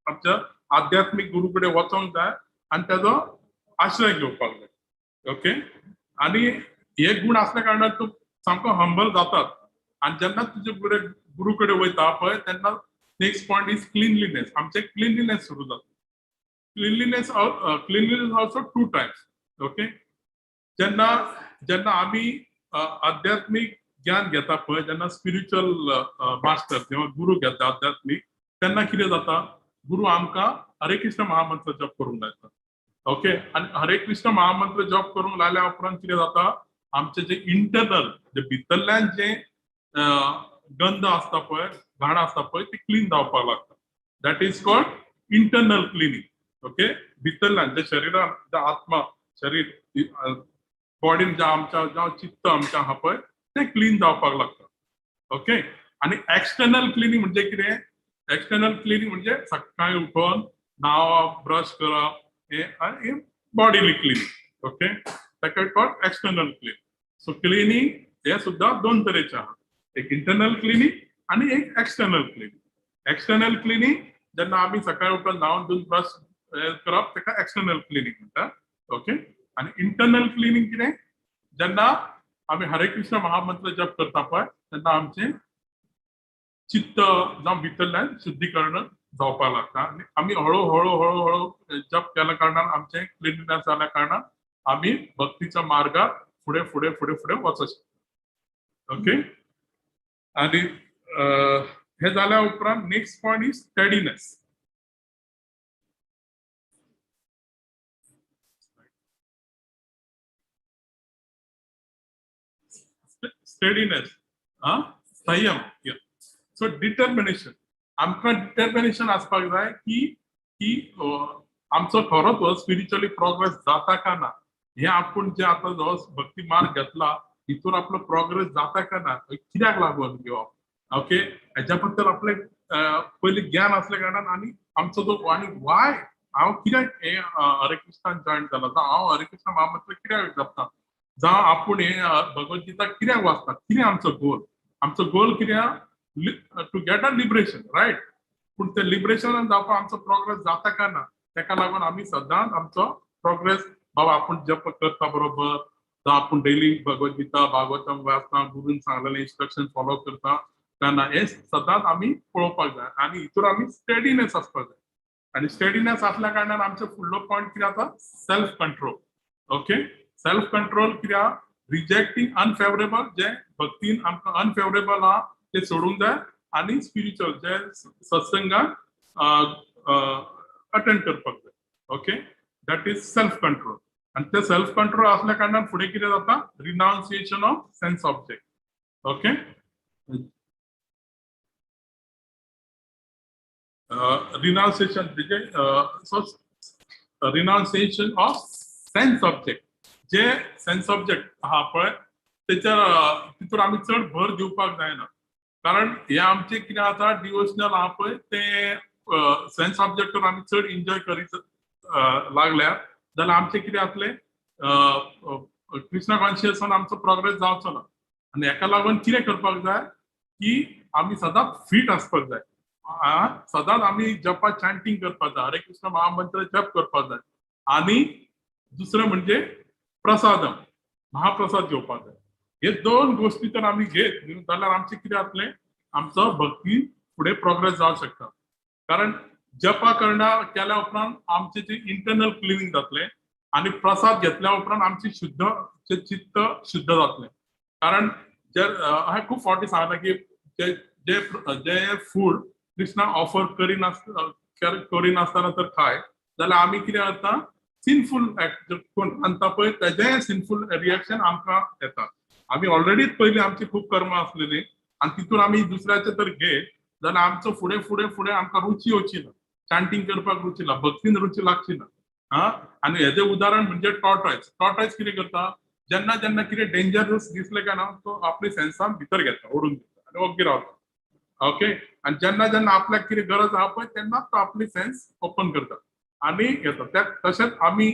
आमच्या आध्यात्मिक गुरू कडेन वचोंक जाय आणि ताजो आश्रय घेवपाक जाय. ओके, आणि हे गुण असल्या कारणान तूं सामको हंबल जातात. आणि जेन्ना तुजे गुरू कडेन वयता पळय तेन्ना नेक्स्ट पॉयंट इज क्लिनलीनेस. आमचे क्लिनलीनेस सुरू जाता. Cleanliness also 2 types. ओके, जेन्ना आमी आध्यात्मिक ज्ञान घेता पळय जेन्ना स्पिरिच्युअल मास्टर किंवा गुरू घेता आध्यात्मिक तेन्ना कितें जाता गुरू आमकां हरे कृष्ण महामंत्र जप करूंक लायता. ओके, आणि हरे कृष्ण महामंत्र जप करूंक लायल्या उपरांत कितें जाता आमचे जे इंटरनल जे भितरल्यान जे गंध आसता पळय, घाण आसता पळय ती क्लीन जावपाक लागता. That is called internal cleaning. Okay, भितरल्यान जे शरिरान जे आत्मा शरीर बॉडीन जे आमच्या जावं चित्त आमचें आहा पळय ते क्लीन जावपाक लागता. ओके, आणि एक्सटर्नल क्लिनिंग म्हणजे कितें? एक्सटर्नल क्लिनिंग म्हणजे सकाळी उठोन न्हावप, ब्रश करप हे बॉडीली क्लिनिंग. ओके, ताका called external cleaning. So cleaning हे सुद्दां 2 तरेचे आहा. एक इंटरनल क्लिनिंग आणि एक एक्सटर्नल क्लिनिंग. एक्सटर्नल क्लिनिंग जेन्ना आमी सकाळी उठोन न्हावन धुवन ब्रश करप ताका एक्सटर्नल क्लिनिंग म्हणटा. ओके, आणि इंटरनल क्लिनिंग कितें? जेन्ना आमी हरे कृष्ण महामंत्र जप करता पळय तेन्ना आमचें चित्त जावं भितरल्यान शुद्धीकरण जावपाक लागता. आनी आमी हळू हळू जप केल्या कारणान आमचें क्लिनलीनेस जाल्या कारणान आमी भक्तीच्या मार्गार फुडें फुडें फुडें फुडें वचूं शकता. ओके, आणि हे जाल्या उपरांत next point is steadiness. Steadiness, संयम. So determination. आमकां डिटर्मिनेशन आसपाक जाय की आमचो खरोच स्पिरिच्युअली प्रोग्रेस जाता का ना हे आपूण जे आतां जो भक्ती मार्ग घेतला हितून आपलो प्रोग्रेस जाता का ना कित्याक लागून घेवप. ओके, हेच्या बद्दल आपले पयली ज्ञान असल्या कारणान आणि आमचो जो आणि वाय हांव कित्याक हे हरे कृष्णान जॉयन जाला जावं हांव हरे कृष्ण महामंत्र कित्याक जपता जावं आपूण हे भगवद्गीता कित्याक वाचता कितें आमचो गोल कित्याक to get a liberation right पूण ते लिबरेशनान जावपाक आमचो प्रोग्रेस जाता काय ना तेका लागून आमी सदांच आमचो प्रोग्रेस बाबा आपूण जप करता बरोबर जावं आपूण डेली भगवद्गीता भागवतम वाचता गुरून सांगलेले इन्स्ट्रक्शन फॉलो करता काय ना हे सदांच आमी पळोवपाक जाय आनी हितूर आमी स्टेडीनेस आसपाक जाय आणि स्टेडीनेस असल्या कारणान आमचो फुडलो पॉइंट कितें जाता self control okay self control कित्याक रिजेक्टिंग अनफेवरेबल जे भक्तीन आमकां अनफेवरेबल आहा ते सोडूंक जाय आनी स्पिरिच्युअल जे सत्संगाक अटेंड करपाक जाय okay that is self control आणि ते सेल्फ कंट्रोल असल्या कारणान फुडें कितें जाता renunciation of sense object okay renunciation renunciation of sense object जे सेन्स ऑब्जेक्ट आहा पळय तेचेर तितूर आमी चड भर दिवपाक जायना कारण हे आमचे कितें आसा डिवोशनल आहा पळय ते सेन्स ऑब्जेक्टवर आमी चड एन्जॉय करीत लागल्यार जाल्यार आमचे कितें जातलें कृष्ण कॉन्शियसान आमचो प्रोग्रेस जावचो ना आनी हेका लागून कितें करपाक जाय की आमी सदांच फीट आसपाक जाय सदांच आमी जपा चॅन्टिंग करपाक जाय हरे कृष्ण महामंत्र जप करपाक जाय आनी दुसरें म्हणजे प्रसादम महाप्रसाद घेवपाक जाय हे दोन गोष्टी तर आमी घेत जाल्यार आमचें कितें जातलें आमचो भक्ती फुडें प्रोग्रेस जावंक शकता कारण जपा करना केल्या उपरांत आमचें जें इंटरनल क्लिनिंग जातलें आनी प्रसाद घेतल्या उपरांत आमची शुद्ध चित्त शुद्ध जातलें कारण हांवें खूब फावटी सांगलां की जे फूड कृष्णा ऑफर करिनासतना तर खाय जाल्यार आमी कितें करता सिनफूल एक्ट कोण रांदता पळय तेजें सिनफूल रिएक्शन आमकां येता आमी ऑलरेडीच पयलीं आमची खूब कर्मां आसलेली आनी तितून आमी दुसऱ्याचे तर घेत जाल्यार आमचो फुडें फुडें फुडें आमकां रुची येवची ना चॅन्टिंग करपाक रुची ना भक्तीन रुची लागची ना आनी हेजें उदाहरण म्हणजे टॉर्टॉयज कितें करता जेन्ना जेन्ना कितें डेंजरस दिसलें काय ना तो आपली सेन्सान भितर घेता ओडून घेता आनी ओग्गी रावता ओके आनी जेन्ना जेन्ना आपल्याक कितें गरज आहा पळय तेन्नाच तो आपली सेन्स ओपन करता आनी येता तशेंच आमी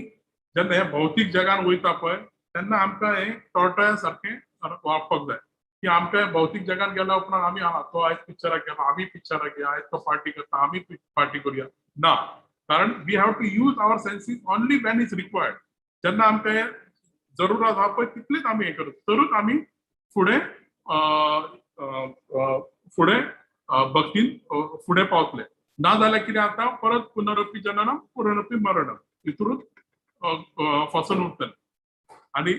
जेन्ना हे भौतीक जगान वयता पळय तेन्ना आमकां हे टॉर्टॉया सारकें वागपाक जाय की आमकां भौतीक जगान गेल्या उपरांत आमी तो आयज पिक्चराक गेलो आमी पिक्चराक या आयज तो पार्टी करता आमी पार्टी करुया ना कारण we have to use our senses only when is required जेन्ना आमकां हे जरुरत आहा पळय तितलीच आमी हे करता तरूच आमी फुडें फुडें भक्तीन फुडें पावतले ना जाल्यार कितें जाता परत पुनरपी जननम पुनरपी मरणम हितूरूच फसून उरतले आनी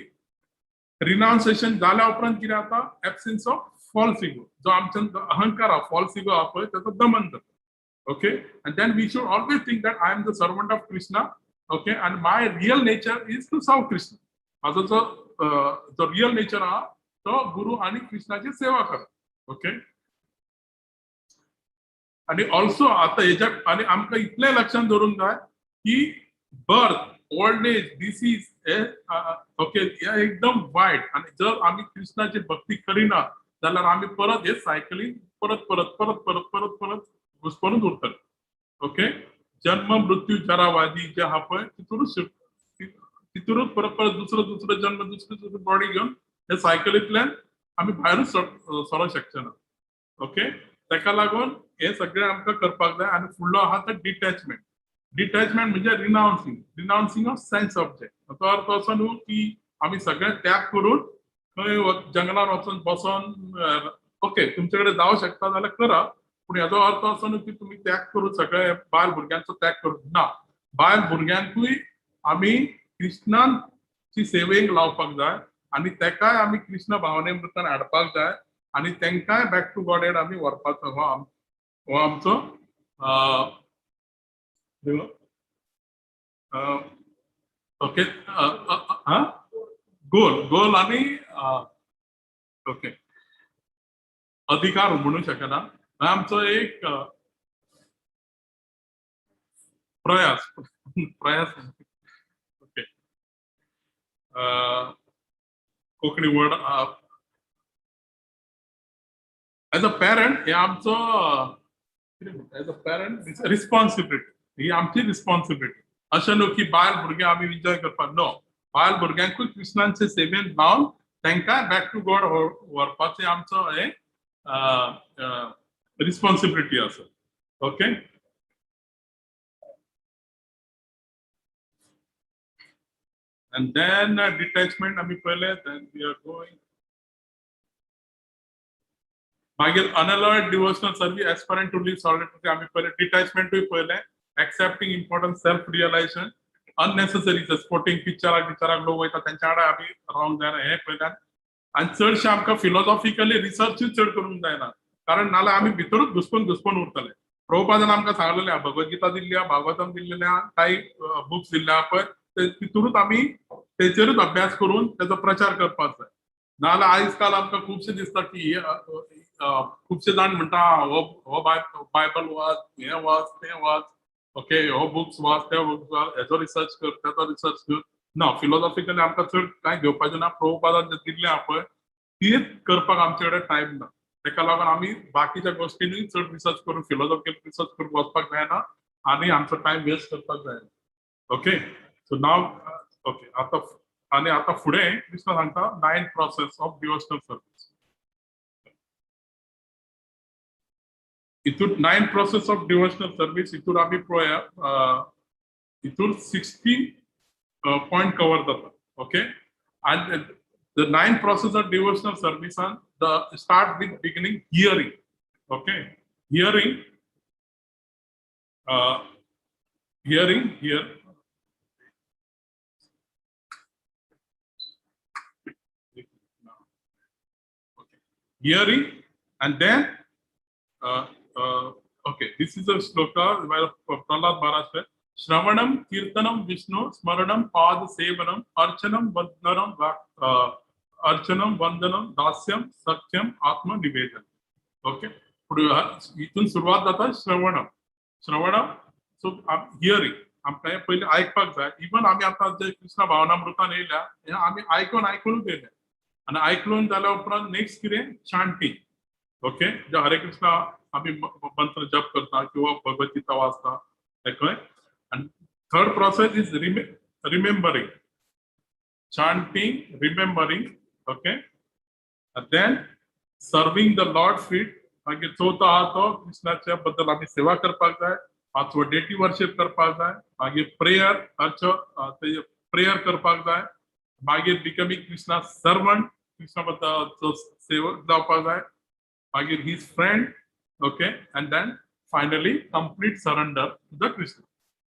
रिनाउन्सिएशन जाल्या उपरांत कितें जाता एब्सेन्स ऑफ फॉल्स इगो जो आमच्यान अहंकार आहा फॉल्स इगो आहा पळय तेचो दमन जाता okay and then we should always think that I am the servant of Krishna okay and my real nature is to serve Krishna म्हाजो जो रियल नेचर आहा तो गुरु आनी कृष्णाची सेवा करप ओके आणि ऑल्सो आता हेच्यात आणि आमकां इतलें लक्षात दवरूंक जाय की बर्थ ओल्ड एज डिसीज हे ओके हे एकदम वायट आणि जर आमी कृष्णाची भक्ती करिना जाल्यार आमी परत हे सायकलीन परत परत परत परत परत परत घुस्परूच उरतले ओके जन्म मृत्यू जरावादी जे आहा पळय तितूरूच परत परत दुसरो जन्म दुसरी बॉडी घेवन हे सायकलींतल्यान आमी भायरूच सरोंक शकचे ना ओके तेका लागून हे सगळें आमकां करपाक जाय आनी फुडलो आहा तो डिटॅचमेंट म्हणजे रिनाउन्सिंग ऑफ सेन्स ऑब्जेक्ट तो अर्थ असो न्हू की आमी सगळें त्याग करून खंय जंगलान वचून बसोन ओके तुमचे कडेन जावं शकता जाल्यार करा पूण हेजो अर्थ असो न्हू की तुमी त्याग करून सगळे बायल भुरग्यांचो त्याग करून ना बायल भुरग्यांकूय आमी कृष्णाची सेवेक लावपाक जाय आनी तेकाय आमी कृष्ण भावनेमृतान हाडपाक जाय आनी तेंकाय बॅक टू गॉड एड आमी व्हरपाचो हो आमचो ओके गोल आनी ओके अधिकार म्हणू शकना आमचो एक प्रयास okay Konkani word as a parent हे आमचो as a parent it's responsibility, ही आमची रिस्पॉन्सिबिलिटी. अशें न्हू की बायल भुरग्यां आमी एन्जॉय करपाक, नो, बायल भुरग्यांकूय कृष्णांचे सेवेन लावन तांकां बॅक टू गॉड व्हरपाचें आमचो हे रिस्पॉन्सिबिलिटी आसा. ओके. And then detachment आमी पळयलें. Then we are going. मागीर unalloyed devotional service aspiring to live solitary आमी पळयलें. डिटॅचमेंटूय पळयलें. Accepting important self realization, unnecessary sporting पिक्चराक लोक वयता तेंच्या वांगडा आमी रावंक जायना, हें पळयलें. आनी चडशें आमकां फिलॉसॉफिकली रिसर्चूय चड करूंक जायना, कारण नाल्यार आमी भितरूच घुसपून उरतले. प्रभुपादान आमकां सांगलेलें आहा, भगवद्गीता दिल्ली आहा, भागवतम दिल्लेलें आहा, काही बुक्स दिल्ले आहा पळय, तितूरूच आमी तेचेरूच अभ्यास करून तेचो प्रचार करपाक जाय. नाल्यार आयज काल आमकां खुबशें दिसता की खुबशे जाण म्हणटा हो बायबल वाच, हें वाच, तें वाच, ओके, हो बुक्स वाच, ते बुक्स वाच, हेचो रिसर्च कर, तेचो रिसर्च कर. ना, फिलॉसॉफिकली आमकां चड कांय घेवपाचें ना. प्रभुपादान जें दिल्लें आहा पळय तीच करपाक आमचे कडेन टायम ना. तेका लागून आमी बाकीच्या गोश्टींनी चड रिसर्च करून फिलॉसॉफिकल रिसर्च करून वचपाक जायना आनी आमचो टायम वेस्ट करपाक जायना. ओके. सो नाव ओके. आतां फुडें कृष्ण सांगता 9 प्रोसेस ऑफ डिवोशनल सर्विस. हितून 9 प्रोसेस ऑफ डिवोशनल सर्विस हितून आमी पळोवया, हितून 16 पॉइंट कवर जाता. Okay. End the 9 process of devotional service and start with beginning hearing. Okay. Hearing here. Okay. Hearing, and then okay, this is a shloka where Prahlad Maharaj said, Shravanam, Kirtanam, Vishnu, Smaranam, Pad Sevanam, Archanam, Vandanam, Dasyam, Satyam, Atma Nivedan. Okay. इथून सुरुवात जाता श्रवणम. सो हियरिंग आमकां हें पयलीं आयकपाक जाय. इवन आमी आतां जे कृष्ण भावनामृतान येयल्या हें आमी आयकूनच येयल्या, आनी आयकून जाल्या उपरांत नेक्स्ट कितें चांटिंग. ओके. जे हरे कृष्णा आमी मंत्र जप करता किंवा भगवद्गीता वाचता हें. And third process is remembering, chanting, remembering. Okay. And then serving the Lord's feet. मागीर चौथा आहा तो कृष्णाच्या बद्दल आमी सेवा करपाक जाय. 5वो डेटी वर्शिप करपाक जाय. मागीर प्रेयर करपाक जाय. मागीर बिकमिंग कृष्णा सर्वंट, कृष्णा बद्दल सेवक जावपाक जाय. मागीर his friend. Okay. And then finally complete surrender to the Krishna.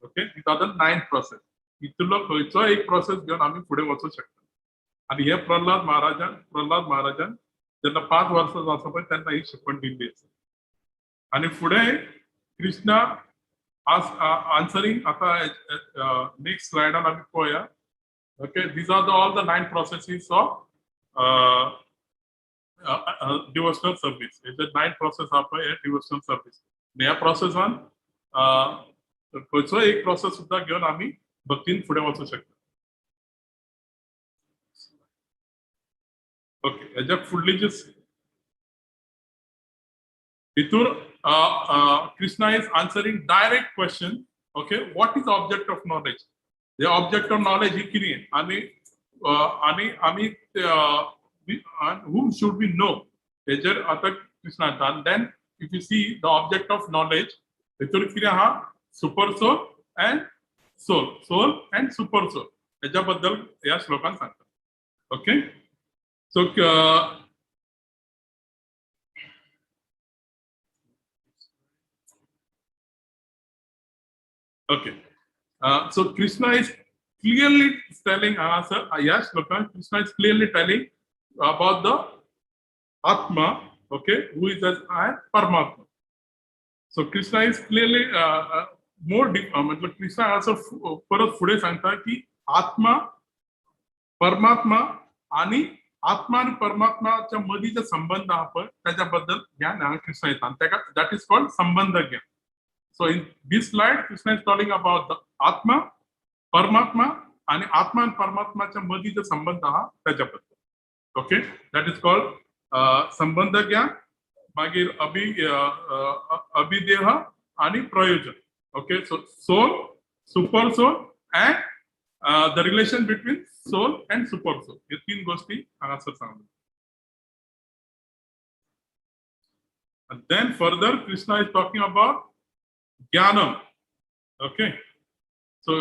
Okay. These are the 9 process. हितूलो खंयचो एक प्रोसेस घेवन आमी फुडें वचूंक शकता. आनी हे प्रल्हाद महाराजान जेन्ना 5 वर्सां आसा पळय तेन्ना ही शिकवण दिल्ली आसा. आनी फुडें कृष्णा आन्सरींग आतां नेक्स्ट स्लायडान आमी पळोवया. Okay. These are all the 9 processes of devotional service. हे 9 प्रोसेस आहा पळय हे डिवोशनल सर्विस. ह्या प्रोसेसान खंयचो एक प्रोसेस सुद्दां घेवन आमी भक्तीन फुडें वचूंक शकता. ओके. हेज्या फुडली जी हितून Krishna is answering direct question. Okay. What is object of knowledge. हे ऑब्जेक्ट ऑफ नॉलेज ही कितें आनी आमी whom should we know. हेजेर आतां कृष्णा आनी then if you see the object of knowledge हितून कितें आहा, super soul and soul and super soul हेज्या बद्दल ह्या श्लोकान सांगता. Okay. So okay. So Krishna is clearly telling us, yes, Krishna is clearly telling about the Atma, okay, who is as Paramatma. So Krishna is clearly more deep. मतलब Krishna also परत फुडें सांगता की आत्मा, परमात्मा आणि आत्मा आणि परमात्माच्या मधीचे संबंध आहा पळय त्याच्या बद्दल ज्ञान हांगा कृष्ण येता. दॅट इज कॉल्ड संबंध ज्ञान. So in this slide Krishna is talking about the आत्मा, परमात्मा आणि आत्मा आणि परमात्माच्या मधीचे संबंध आहा त्याच्या बद्दल. ओके. दॅट इज कॉल्ड संबंध ज्ञान. मागीर अभिदेह आणि प्रयोजन. Okay, so soul, super soul and the relation between soul and super soul, हे 3 गोष्टी हांगासर सांगले. And then further Krishna is talking about Jnanam. Okay, so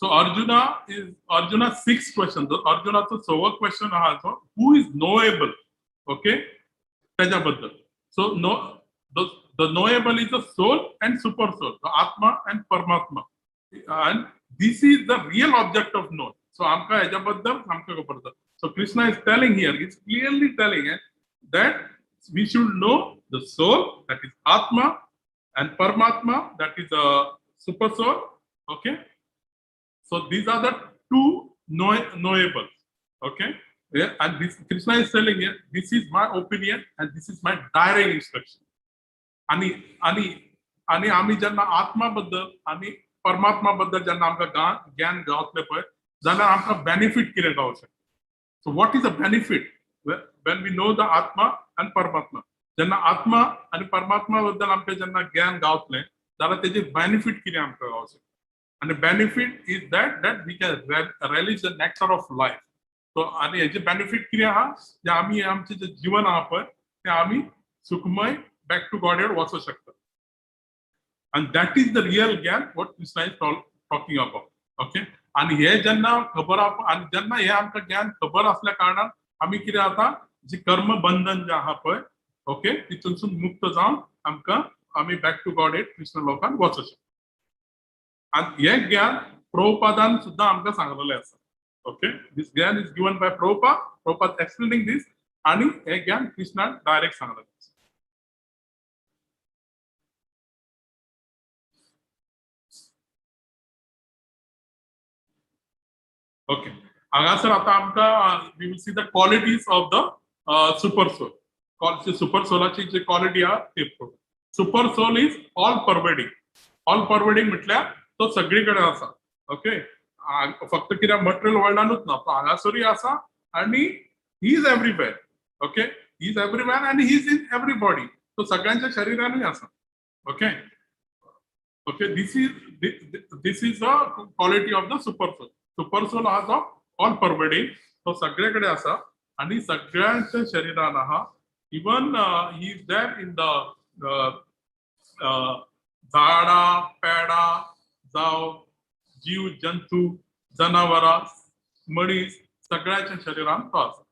Arjuna's 6th question. Arjuna's 6th question also, who is knowable? Okay, त्याच्याबद्दल. So the knowable is the soul and super soul, the Atma and Paramatma, and this is the real object of knowledge. So आमका ह्याच्याबद्दल आमका खबर. So Krishna is telling here, he's clearly telling that we should know the soul, that is Atma, and Paramatma, that is a super soul. Okay, so these are the 2 knowables. Okay, yeah, and this Krishna is telling here, this is my opinion and this is my direct instruction. आणि आम्ही जेन्ना आत्मा बद्दल आणि परमात्मा बद्दल जेन्ना आमकां ज्ञान गावतले पळय, जाल्यार आमकां बेनिफिट कितें गावंक शकता. So what is the benefit when we know the Atma and Paramatma? जेन्ना आत्मा आणि परमात्मा बद्दल आमकां जेन्ना ज्ञान गावतलें, जाल्यार तेजे बेनिफिट कितें आमकां गावंक शकता. आणि benefit is that we can relish the nectar of life. So आणि हेजे बेनिफिट कितें आहा, जे आमी आमचें जे जीवन आहा पळय तें आमी सुखमय back to Godhead वचूंक शकता. And that is the real ज्ञान what Krishna is talking about. Okay, आणि हे जेन्ना खबर आहा, आणि जेन्ना हे आमकां ज्ञान खबर असल्या कारणान आमी कितें जाता, जी कर्म बंधन जे आहा पळय, ओके, तितूनसून मुक्त जावन आमी बॅक टू गॉडहेड कृष्ण लोकांत वचूंक शकता. आणि हे ज्ञान प्रभुपादान सुद्दां आमकां सांगलेलें आसा. Okay, this jnana is given by Prabhupada explaining this, आणि हे ज्ञान कृष्णान डायरेक्ट सांगलेलें आसा. ओके, हांगासर आता आमकां we will see the qualities of the super soul. Super सोलाची जी क्वालिटी आहा ती. Super soul is all pervading. All pervading म्हटल्यार तो सगळीकडे आसा. ओके, फक्त कित्याक मटेरियल वर्ल्डानूच ना, तो हांगासरूय आसा आणि he is everywhere. Okay, he is everywhere आणि ही इज इन एवरीबॉडी. तो सगळ्यांच्या शरीरानूय आसा. Okay, okay, this is the quality of the super soul. Super soul आहा तो ऑल परवेडिंग, तो सगळ्याकडे आसा आणि सगळ्यांच्या शरीरान आहा. Even he is there in the झाडां, पेडां जावं जीव जंतू, जनावरां, मनीस, सगळ्याच्या शरीरान तो आसा.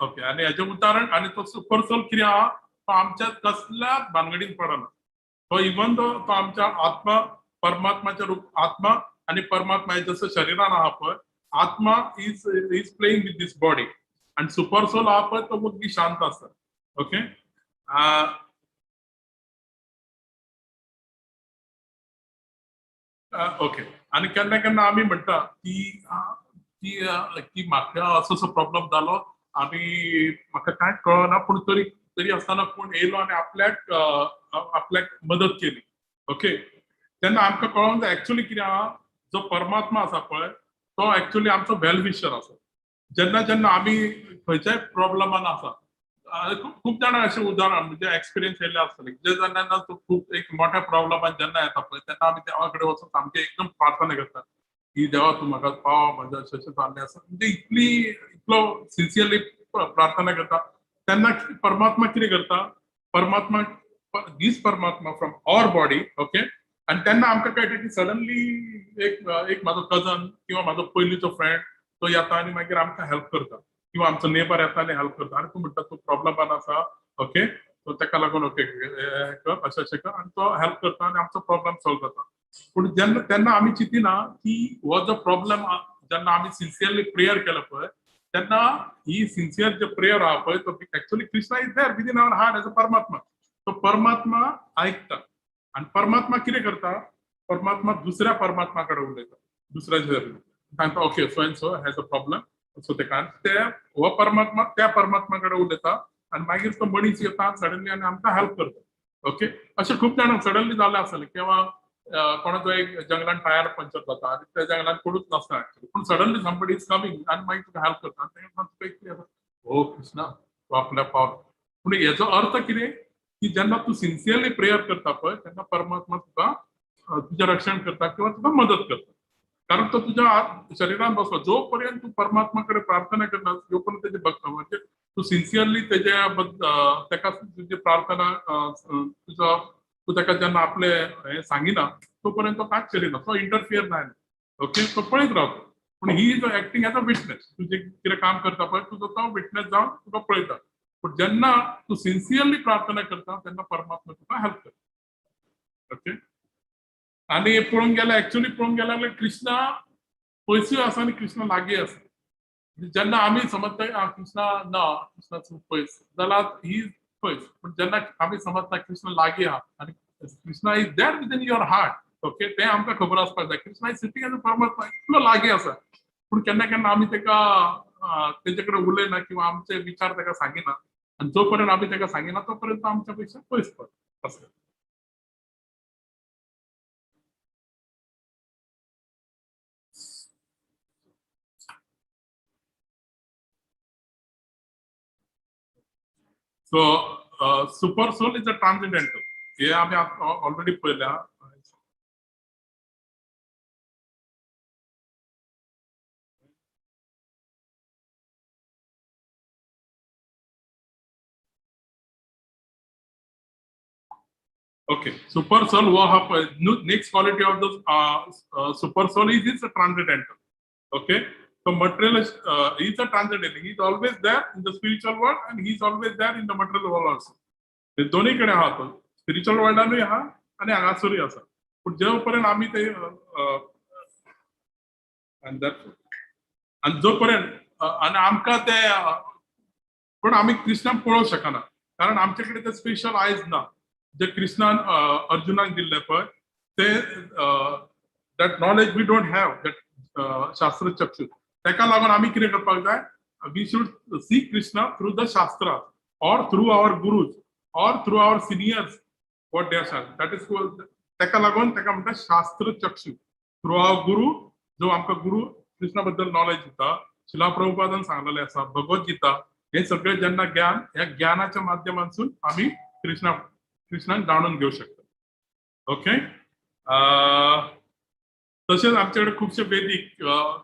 ओके, आणि हेजें उदाहरण, आणि तो सुपर सोल कितें आहा, तो आमच्या कसल्याच भानगडीन पडना. तो इवन तो आमच्या आत्मा परमात्माच्या रूप, आत्मा आणि परमात्मा जसं शरीरान आहा पळय, आत्मा is playing with this body, आणि सुपर सोल आहा पळय तो मुद्दी शांत आसा. ओके, ओके, आणि केन्ना केन्ना आमी म्हणटा की म्हाका असो प्रॉब्लेम जालो आणि म्हाका कांय कळना, पूण तरी आसतना कोण येयलो आणि आपल्याक मदत केली. ओके, तेन्ना आमकां कळोंक जाय एक्चुअली कितें आहा, जो परमात्मा आसा पळय तो एक्चुअली आमचो वेल विशर आसा. जेन्ना आमी खंयच्याय प्रॉब्लेमान आसा, खूप जाणां अशें उदाहरण म्हणजे एक्सपिरियन्स येयल्ले आसतले, जेन्ना खूप एक मोठ्या प्रॉब्लेमान जेन्ना येता पळय, तेन्ना आमी देवा कडेन वचून सामके एकदम प्रार्थना करतात की देवा तूं म्हाका पाव, म्हाजें अशें जाल्लें आसा, म्हणजे इतलो सिन्सियरली प्रार्थना करता. तेन्ना परमात्मा कितें करता, परमात्मा परमात्मा फ्रॉम आवर बॉडी. ओके, आणि तेन्ना आमकां कळटा की सडनली एक म्हाजो कजन किंवा म्हाजो पयलींचो फ्रेंड तो येता आणि मागीर आमकां हेल्प करता, किंवा आमचो नेबर येता आनी हेल्प करता. आनी तूं म्हणटा तूं प्रॉब्लमान आसा, ओके, सो तेका लागून ओके कर, अशें कर, आनी तो हेल्प करता आनी आमचो प्रॉब्लेम सॉल्व जाता. पूण तेन्ना आमी चिंतिना की हो जो प्रॉब्लेम जेन्ना आमी सिन्सियरली प्रेयर केलो पळय, तेन्ना ही सिन्सियर जे प्रेयर आहा पळय तो actually Krishna is there within our heart as a paramatma. तो परमात्मा आयकता, आणि परमात्मा कितें करता, परमात्मा दुसऱ्या परमात्मा कडेन उलयता, दुसऱ्या सांगता okay so and so has a problem, so ते हो परमात्मा त्या परमात्मा कडेन उलयता, आणि मागीर तो मनीस येता सडनली आणि आमकां हेल्प करता. ओके, अशें खूप जाणांक सडनली जाल्लें आसतलें, किंवा कोणाचो एक जंगलान टायर पंक्चर जाता आनी त्या जंगलान कोणूच नसता एक्चुअली पूण सडनली समबडी इज कमिंग आनी मागीर तुका हेल्प करता तुका एक कितें जाता ओ कृष्णा तूं आपल्या पावलो पूण हेचो अर्थ कितें की जेन्ना तूं सिन्सियरली प्रेयर करता पळय तेन्ना परमात्मा तुका तुजें रक्षण करता किंवा तुका मदत करता कारण तो तुज्या शरिरान बसलो जो पर्यंत तूं परमात्मा कडेन प्रार्थना करना जो पर्यंत तेजे भक्त म्हणजे तूं सिन्सियरली तेका तुजी प्रार्थना तुजो तूं तेका जेन्ना आपले हे सांगिना तो पर्यंत तो कांयच करिना तो इंटरफियर जायना ओके तो पळयत रावता पूण he is acting as a witness तूं जे कितें काम करता पळय तुजो तो विटनेस जावन तुका पळयता पूण जेन्ना तूं सिन्सियरली प्रार्थना करता तेन्ना परमात्मा तुका हेल्प करता ओके आनी पळोवंक गेल्यार एक्चुअली पळोवंक गेल्यार कृष्णा पयसूय आसा आनी कृष्णा लागीं आसा जेन्ना आमी समजता कृष्णा ना कृष्णा खूब पयस जाल्यार ही पयस पूण जेन्ना आमी समजता कृष्णा लागीं आहा आनी Krishna is there within your heart okay तें आमकां खबर आसपाक जाय Krishna is sitting as a paramatma इतलो लागीं आसा पूण केन्ना केन्ना आमी तेका तेजे कडेन उलयना किंवा आमचे विचार तेका सांगिना आनी जो पर्यंत आमी तेका सांगिना तो पर्यंत आमच्या पेक्षा पयस पडटा असं So, super soul is a transcendental. हे आम्ही ऑलरेडी पळयल्या. Okay, super soul वो हा next quality of the super soul is a transcendental. Okay, so material is a transcendental. He is always there in the spiritual world and he is always there in the material world also. हे दोन्ही कडे आहात तो स्पिरिच्युअल वर्ल्डानूय आहा आणि हांगासरूय आसा पूण जे पर्यंत आमी ते आणि जो पर्यंत आणि आमकां ते पण आमी कृष्णाक पळोवंक शकना कारण आमचे कडेन ते स्पेशल आयज ना जे कृष्णान अर्जुनाक दिल्ले पळय ते that knowledge we don't have that shastra chakshu तेका लागून आमी कितें करपाक जाय we should see Krishna through the shastra or through our gurus or through our seniors what they are saying that is तेका लागून तेका म्हणटा शास्त्र चक्षु थ्रू आवर गुरु जो आमकां गुरु कृष्णा बद्दल नॉलेज दिता शिला प्रभुपादान सांगलेले आसा भगवत गीता हे सगळे जेन्ना ज्ञान ह्या ज्ञानाच्या माध्यमांतून आमी कृष्णाक जाणून घेवं शकता ओके तशेंच आमचे कडेन खुबशे वेदीक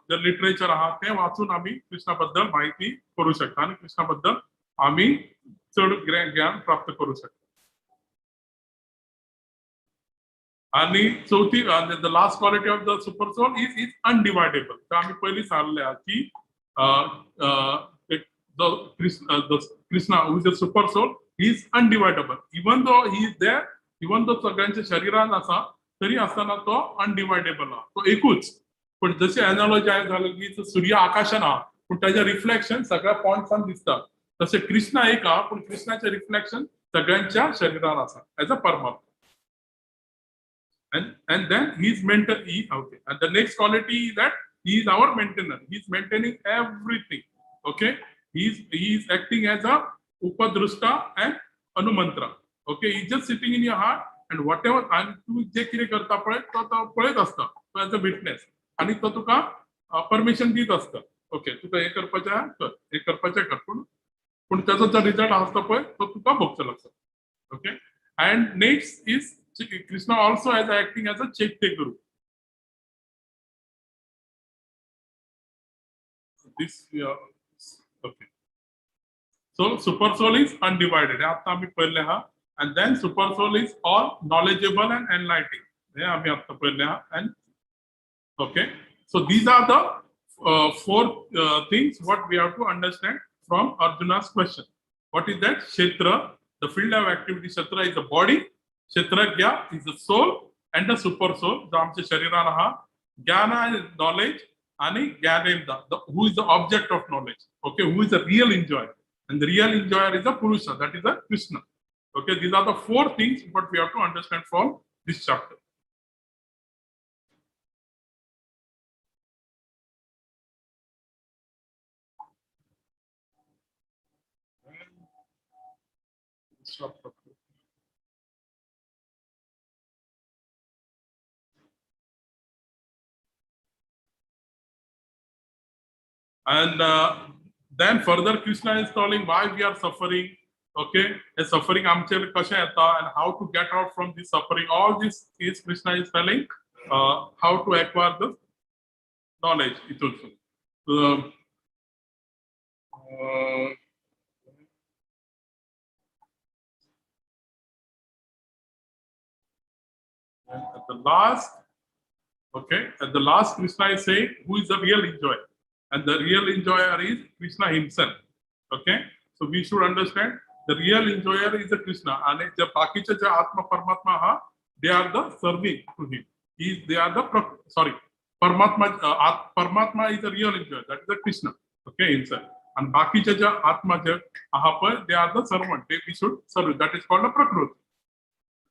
जे लिटरेचर आहा तें वाचून आमी कृष्णा बद्दल माहिती करूं शकता आनी कृष्णा बद्दल आमी चड ज्ञान प्राप्त करू शकता आणि चौथी the last quality of the super soul is undividable तर आम्ही पहिली सांगले की Krishna who is a super soul he is undividable even though he is there even though सगळ्यांच्या शरीरान आसा तरी असताना तो अनडिवायडेबल आहा तो एकूच पण जशी एनॉलॉजी आहे झालं की सूर्य आकाशान आहा पण त्याचे रिफ्लेक्शन सगळ्या पॉइंट्सान दिसता तसे कृष्णा एक आहा पण कृष्णाचे रिफ्लेक्शन सगळ्यांच्या शरीरान आसा एज अ परमात्मा and then he's okay and the next quality is that he is our maintainer he's maintaining everything okay he is acting as a upadrushta and anumantra okay he's just sitting in your heart and whatever and tu je kire karta pळे तो पळयत असता तो as a witness आणि तो तुका परमिशन दीत असता ओके तुका हे करपाचे कर हे करपाचे कर पण त्याचा जो रिझल्ट असतो पळय तो तुका भोगचो लागता okay and next is Krishna also as acting as a Chaitya Guru. This okay. So super soul is undivided. आता आम्ही पहिले हा and then super soul is all knowledgeable and enlightening. हे आम्ही आता पहिले हा and okay. So these are the four things what we have to understand from Arjuna's question. What is that? Kshetra, the field of activity. Kshetra is the body. Kshetragya is the soul and the super soul. जो आमच्या शरीरान आहा ज्ञान is knowledge आणि Gyanendra who is the object of knowledge. Okay, who is the real enjoyer? And the real enjoyer is the Purusha. That is the Krishna. Okay, these are the four things what we have to understand from this chapter. Chapter. And then further Krishna is telling why we are suffering. Okay, a suffering amcher kashe yeta and how to get out from this suffering. All this is Krishna is telling how to acquire the knowledge. It also. And at the last, okay, at the last, Krishna is saying who is the real enjoyer, and the real enjoyer is Krishna himself. Okay, so we should understand the real enjoyer is the Krishna, and the bakiche je Atma Paramatma ha, they are the serving to him. They are the Paramatma. Paramatma is the real enjoyer. That is the Krishna. Okay, himself. And bakiche je Atma je aha, they are the servant. We should serve. That is called a Prakriti.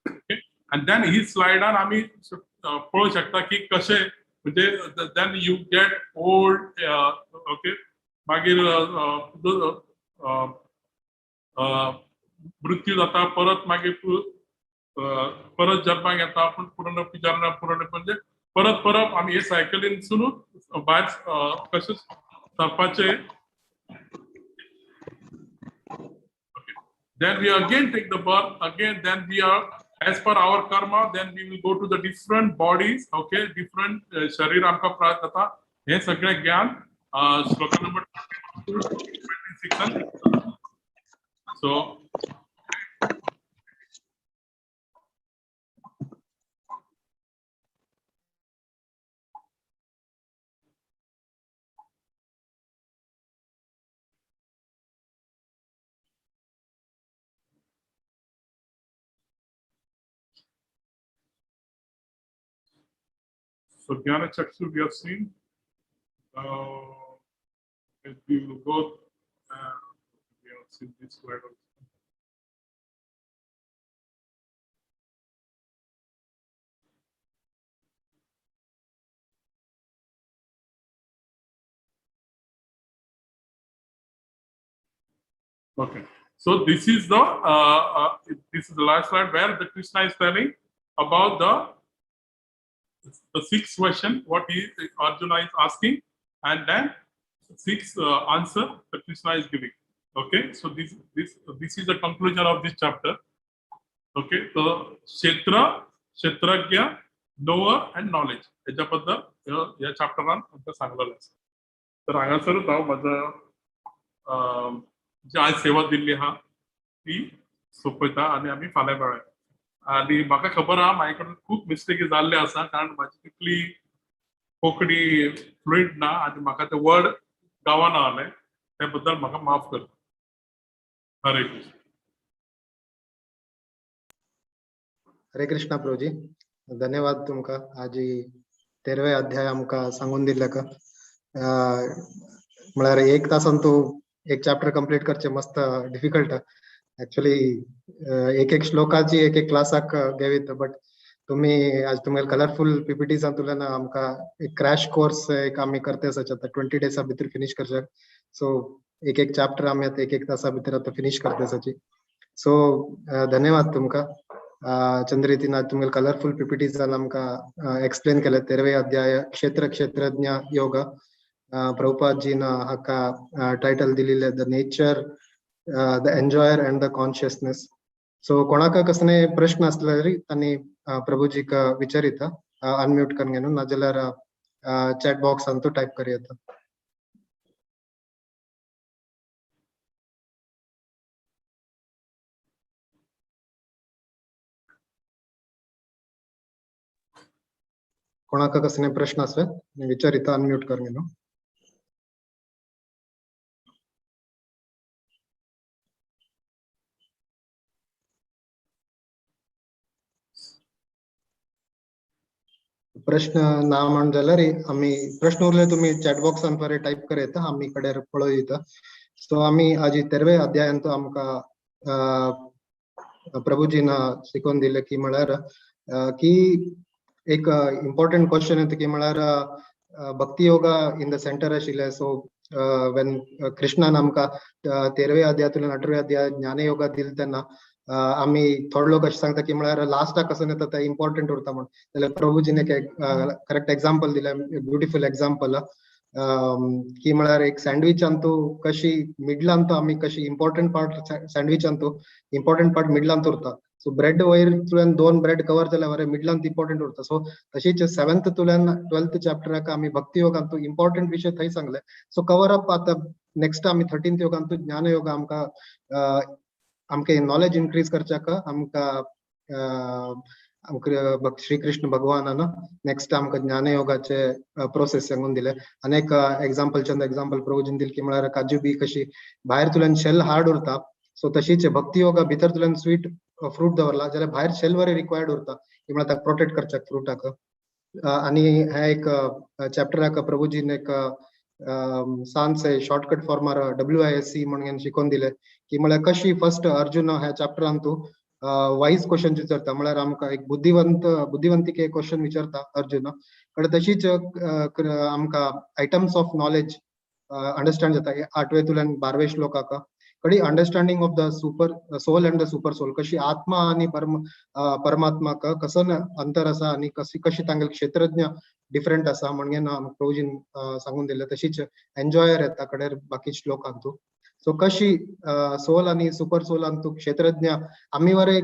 Okay. And then he slide on आम्ही पळू शकता की कसे म्हणजे then you get old. Okay, मागीर मृत्यू जाता परत मागीर परत जन्माक येता आपण पूर्ण विचारणा पूर्ण म्हणजे परत परत आम्ही हे सायकलीन सुरू भायर कशे सरपाचे. Then we again take the birth again. Then we are, as per our karma, then we will go to the different bodies. Okay, different sharir amka प्राप्त होता. हे सगळे ज्ञान श्लोक number 26. So Jnana Chakshu we have seen. We will go. We have seen this slide also. Okay, so this is the last slide where the Krishna is telling about the sixth question what Arjuna is asking, and then sixth answer that Krishna is giving. Okay, so this is the conclusion of this chapter. Okay, so Kshetra, Kshetragya, knower and knowledge. या चॅप्टरान आमकां सांगलेलें आसा. तर हांगासरूच हांव म्हजो जी आज सेवा दिल्ली आहा ती सोंपयता आनी आमी फाल्यां मेळया. आनी म्हाका खबर आहा म्हाजे कडल्यान खूब मिस्टेकी जाल्ले आसा कारण म्हाजी तितली कोंकणी फ्लुएंट ना आनी म्हाका ते वर्ड गावना जाले त्या बद्दल म्हाका माफ कर. हरे कृष्ण. हरे कृष्णा प्रभुजी, धन्यवाद तुमका. आज 13वे अध्याय आमकां सांगून दिले का म्हळ्यार 1 तासान तू एक चॅप्टर कंप्लीट करचे मस्त डिफिकल्ट एक्चुअली. एक श्लोकाची एक क्लासाक घेवीत, बट तुम्ही आज तुम्हाला कलरफुल पीपीटी सांगतुल्यान आमकां एक क्रॅश कोर्स एक आम्ही करते आसा 20 डेसा भितर फिनिश करचे. सो एक चॅप्टर आम्ही आता 1 तासा भितर आता फिनिश करते आसाची. सो धन्यवाद तुमका. चंद्रितीन आज तुम्हाला कलरफुल पीपीटी आमकां एक्सप्लेन केले 13वे अध्याय क्षेत्र क्षेत्रज्ञ योग. प्रभुपाद जी हाका टायटल दिलेले the nature, the enjoyer and the consciousness. So कोणाक कसले प्रश्न असले तरी तांणी प्रभुजीक विचारिता अनम्यूट करून घेऊन नाजाल्यार चॅट बॉक्सान तो टाइप करी येता. कोणाक कसले प्रश्न असले विचारिता अनम्यूट करून घेऊन. प्रश्न ना म्हण जाल्यार आम्ही प्रश्न उरले तुम्ही चॅट बॉक्सान द्वारे टाइप करेता आम्ही कडेर पळयता. सो आम्ही आज 13वे अध्यायांत आमकां प्रभुजीन शिकवून दिले की म्हळ्यार की एक इम्पॉर्टंट क्वेश्चन येता की म्हळ्यार भक्ती योगा इन द सेंटर आशिल्ले. सो वेन कृष्णान आमकां 13वे अध्यायातून 18वे अध्याय ज्ञानयोगा दिले तेन्ना आम्ही थोडे लोक अशें सांगता की म्हळ्यार लास्टाक कसं येता ते इम्पॉर्टंट उरता म्हणून. जाल्यार प्रभुजीन एक करेक्ट एक्झाम्पल दिलें, ब्युटिफूल एक्झाम्पल की म्हळ्यार एक सँडविच आणतो कशी मिडलान तो आमी कशी इम्पॉर्टंट पार्ट सँडविच आणतो इम्पॉर्टंट पार्ट मिडलान उरता सो ब्रेड वयर तुल्यान 2 ब्रेड कवर जाल्या वरे मिडलान इम्पॉर्टंट उरता सो तशीच 7th तुल्यान 12th चॅप्टराक आमी भक्ती योगान तो इम्पॉर्टंट विषय थंय सांगले सो कवर अप आता नेक्स्ट आमी 13th योगान तो ज्ञान योगा आमकां नॉलेज इन्क्रीज करच्याक आमकां श्री कृष्ण भगवानान नेक्स्ट आमकां ज्ञान योगाचे प्रोसेस सांगून दिले अनेक एग्जाम्पल प्रभुजीन दिले की म्हळ्यार काजू बी कशी भायर तुल्यान शेल हार्ड उरता सो तशीच भक्ती योगा भितर तुल्यान स्वीट फ्रूट दवरला जाल्यार भायर शेल वरे रिक्वायर्ड उरता की म्हळ्यार ताका प्रोटेक्ट करच्याक फ्रुटाक आणि हे एक चॅप्टराक प्रभुजीन एक सांचे शॉर्टकट फॉर्मार WISC म्हणून शिकवून दिले की म्हळ्यार कशी फर्स्ट अर्जुन ह्या चॅप्टरान तू वाईज क्वेश्चन विचारता म्हळ्यार आमकां एक बुद्धिवंतीके क्वेश्चन विचारता अर्जुन कडे तशीच आमकां आयटम्स ऑफ नॉलेज अंडरस्टँड जाता 8वे तुल्यान 12वे श्लोकाक कडी understanding of the super soul and the super soul कशी आत्मा आणि परमात्माक कसं अंतर आसा आणि कशी तांगेल क्षेत्रज्ञ डिफरंट आसा म्हणून प्रभुजीन सांगून दिले तशीच एन्जॉयर येता कडे बाकी श्लोकांत तू सो कशी सोल आणि सुपर सोलान तू क्षेत्रज्ञ आम्ही वरे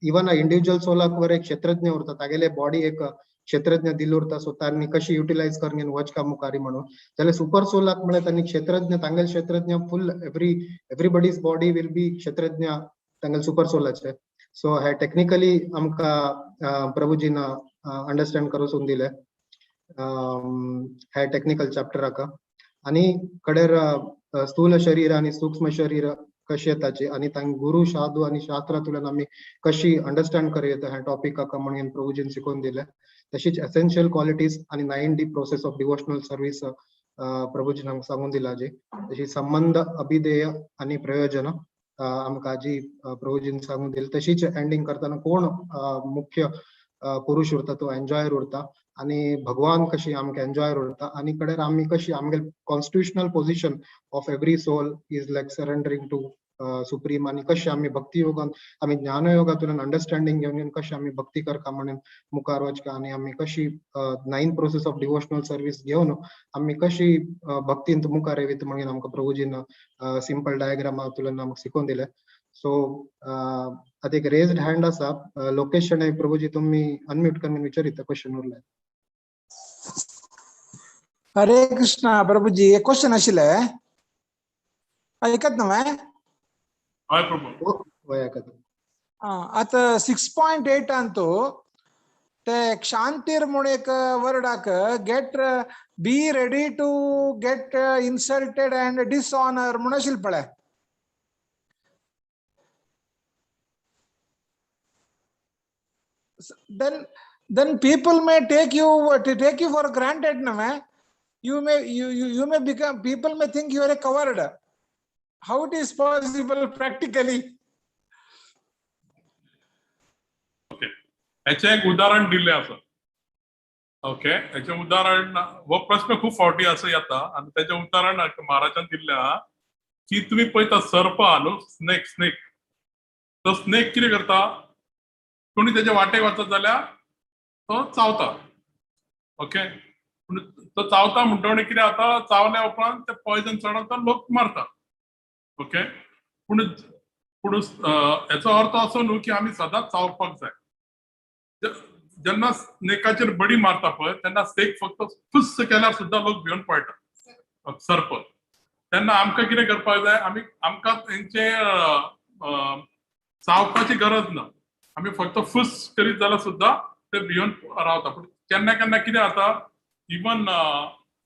इवन इंडिव्हिज्युअल सोलाक वरे क्षेत्रज्ञ उरता तागेले बॉडी एक क्षेत्रज्ञ दिल उरता सो तांणी कशी युटिलायज करन वचका मुखारी म्हणून जाल्यार सुपर सोलाक म्हळ्यार तांणी क्षेत्रज्ञ तांगेल क्षेत्रज्ञ फुल एवरीबडीज बॉडी विल बी क्षेत्रज्ञ तांगेल सुपर सोलाचे सो हे टेक्निकली आमकां प्रभुजीन अंडरस्टँड करून दिले हे टेक्निकल चॅप्टराक आणि कडेर स्थूल शरीर आणि सूक्ष्म शरीर कशी येताची आणि तांकां गुरु साधू आणि शास्त्रांतल्यान आमी कशी अंडरस्टँड करूं ह्या टॉपिकाक म्हणून प्रभुजीन शिकवून दिले तशीच एसेन्शियल क्वालिटीज आणि 9D process of devotional service प्रभुजीन आमकां सांगून दिला जी तशी संबंध अभिधेय आणि प्रयोजन आमकां जी प्रभुजीन सांगून दिली तशीच एंडिंग करताना कोण मुख्य पुरुष उरता तो एन्जॉयर उरता आणि भगवान कशी आमकां एन्जॉयर उरता आणि कडेर आमी कशी आमगे constitutional position of every soul is like surrendering to supreme आणि कशी आमी भक्ती योगान आमी ज्ञान योगातून अंडरस्टँडिंग घेवन कशी आमी भक्ती करता म्हणून मुखार वचका आणि आमी कशी 9 प्रोसेस ऑफ डिवोशनल सर्व्हिस घेवन आमी कशी भक्तींत मुखार येता म्हणून आमकां प्रभुजीन सिंपल डायग्रामातून आमकां शिकवून दिले सो आता एक रेज्ड हँड आसा लोकेश शेणै प्रभुजी तुम्ही अनम्यूट करून विचारिता क्वेश्चन उरले हरे कृष्णा प्रभुजी एक क्वेश्चन आशिल्ले ऐकत न्हय हय प्रभू वय ऐकत आता 6.8 अंतू ते क्षांतीर म्हणून एक वर्डाक get be ready to get insulted and dishonour म्हणून आशिल्लें पळय then people may take you for granted no man you may become people may think you are a coward how it is possible practically okay याचे एक उदाहरण दिले आसा ओके याचे उदाहरण हो प्रश्न खूप फावटी असं येता आणि त्याचे उदाहरण महाराजान दिल्ले आहा की तुम्ही पळयता सर्प आहा न्हू स्नेक तो स्नेक कितें करता कोणी त्याच्या वाटेक वचत जाल्यार तो चावता ओके तो चावता म्हणटोनी कितें जाता चावल्या उपरांत ते पॉयजन चडोवन तो लोक मारता ओके पूण हेचो अर्थ असो न्हू की आमी सदांच चावपाक जाय जेन्ना स्नेकाचेर बडी मारता पळय तेन्ना स्नेक फक्त फुस्स केल्यार सुद्दां लोक भिवन पळटा सर्प तेन्ना आमकां कितें करपाक जाय आमकां तेंचे चावपाची गरज ना आमी फक्त फुस करीत जाल्यार सुद्दां ते भिवन रावता पूण केन्ना केन्ना कितें जाता इवन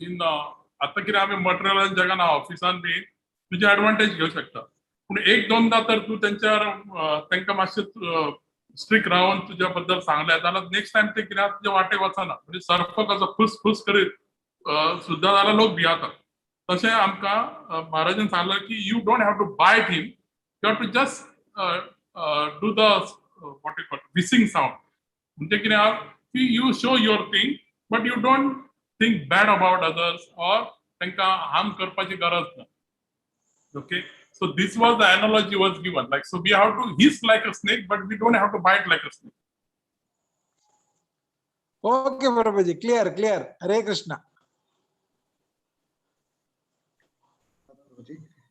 इन आतां कितें आमी मटेरियल जगान ऑफिसान बी तुजे एडवांटेज घेवंक शकता पूण एक दोनदा तर तूं तांकां मातशें स्ट्रिक्ट रावन तुज्या बद्दल सांगलें जाल्यार नेक्स्ट टायम ते कितें तुज्या वाटेक वचना म्हणजे सर्प कसो फुस फुस करीत सुद्दां जाल्यार लोक भियाता तशें आमकां महाराजान सांगलें की you don't have to bite him you have to just do the what you call whistling sound म्हणजे कितें आहा की you show your thing but you don't think bad about others or तांकां harm करपाची गरज ना okay so this was the analogy was given like so we have to hiss like a snake but we don't have to bite like a snake okay Prabhuji clear हरे कृष्णा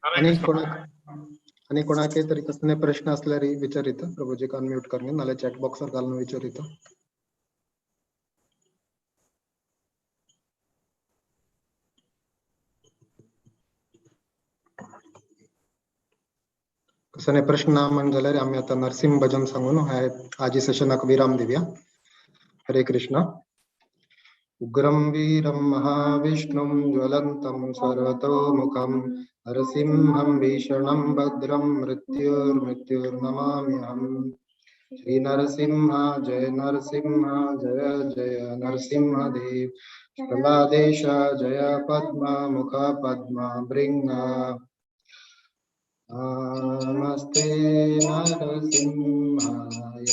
आणि कोणाके तरी कसले प्रश्न असल्यार विचारित प्रभूजीक अनम्यूट करणे नाल्या चॅट बॉक्सर घालून विचारित. कसले प्रश्न ना म्हण जाल्यार आम्ही आता नरसिंह भजन सांगून आजी सेशनाक विराम दिवया. हरे कृष्ण. उग्रं वीरं महाविष्णुं ज्वलन्तं सर्वतोमुखं नरसिंहं भीषणं भद्रं मृत्युर्नमाम्यहम्. श्री नरसिंह जय जय नरसिंहदेव. प्रह्लादेश जय पद्म मुख पद्म भृंग. नमस्ते नरसिंहाय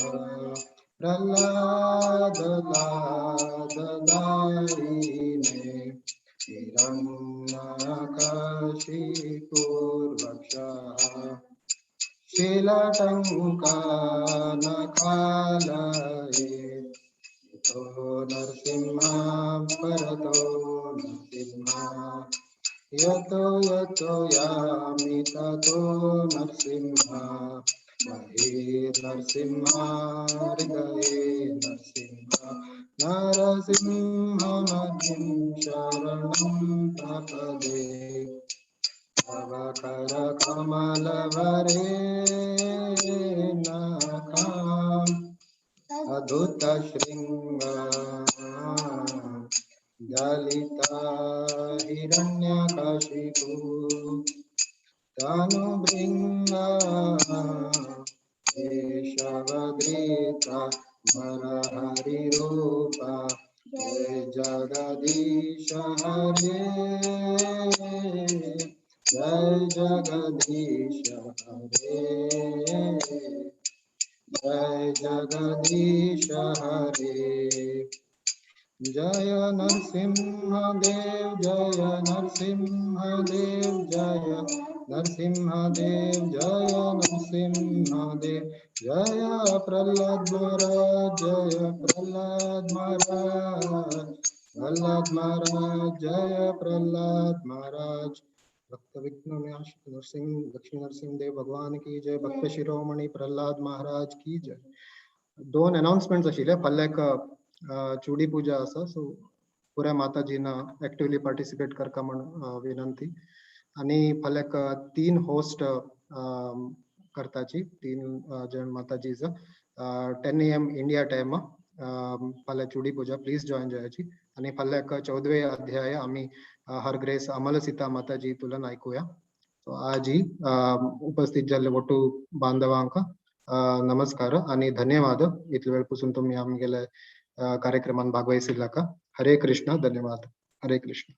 प्रह्लादलाददायिने हिरण्यकशिपूर्वक्षः शीलटङ्कानखालये तो नरसिंहा परतो नरसिंहा यतो यतो यामि ततो नरसिंहा बहिर्नरसिंहा हृदये नरसिंहा नरसिंहमखिं शरणं प्रपदे तव करकमलवरे नखाम् अद्भुतशृङ्ग दलिता हिरण्यकशिपु तनुभृङ्गा केशवधृता नरहरिरूपा. जय जगदीश हरे जय जगदीश हरे जय जगदीश हरे. जय नरसिंहदेव जय नरसिंहदेव जय नरसिंहदेव जय नरसिंहदेव. जय प्रह्लाद महाराज जय प्रह्लाद महाराज जय प्रह्लाद महाराज. भक्त विघ्न नरसिंह लक्ष्मी नरसिंह देव भगवान की जय. भक्त शिरोमणी प्रह्लाद महाराज की जय. 2 अनाउन्समेंट्स आशिल्ले. फाल्याक चुडी पूजा आसा सो पुऱ्या माताजीना एक्टिवली पार्टिसिपेट करता म्हण विनंती. आणि फाल्याक 3 होस्ट करताची 3 जण माताजीज 10 AM इंडिया टाइम फाल्या चुडी पूजा प्लीज जॉइन जायची. आणि फाल्याक 14वे अध्याय आम्ही हर ग्रेस अमल सीता माताजी तुलन ऐकूया. सो आजी उपस्थित जाल्ले वटू बांधवांक नमस्कार आणि धन्यवाद. इतले वेळ पासून तुम्ही आमगेले कार्यक्रमान भागवहिसिल्ला का. हरे कृष्ण. धन्यवाद. हरे कृष्ण.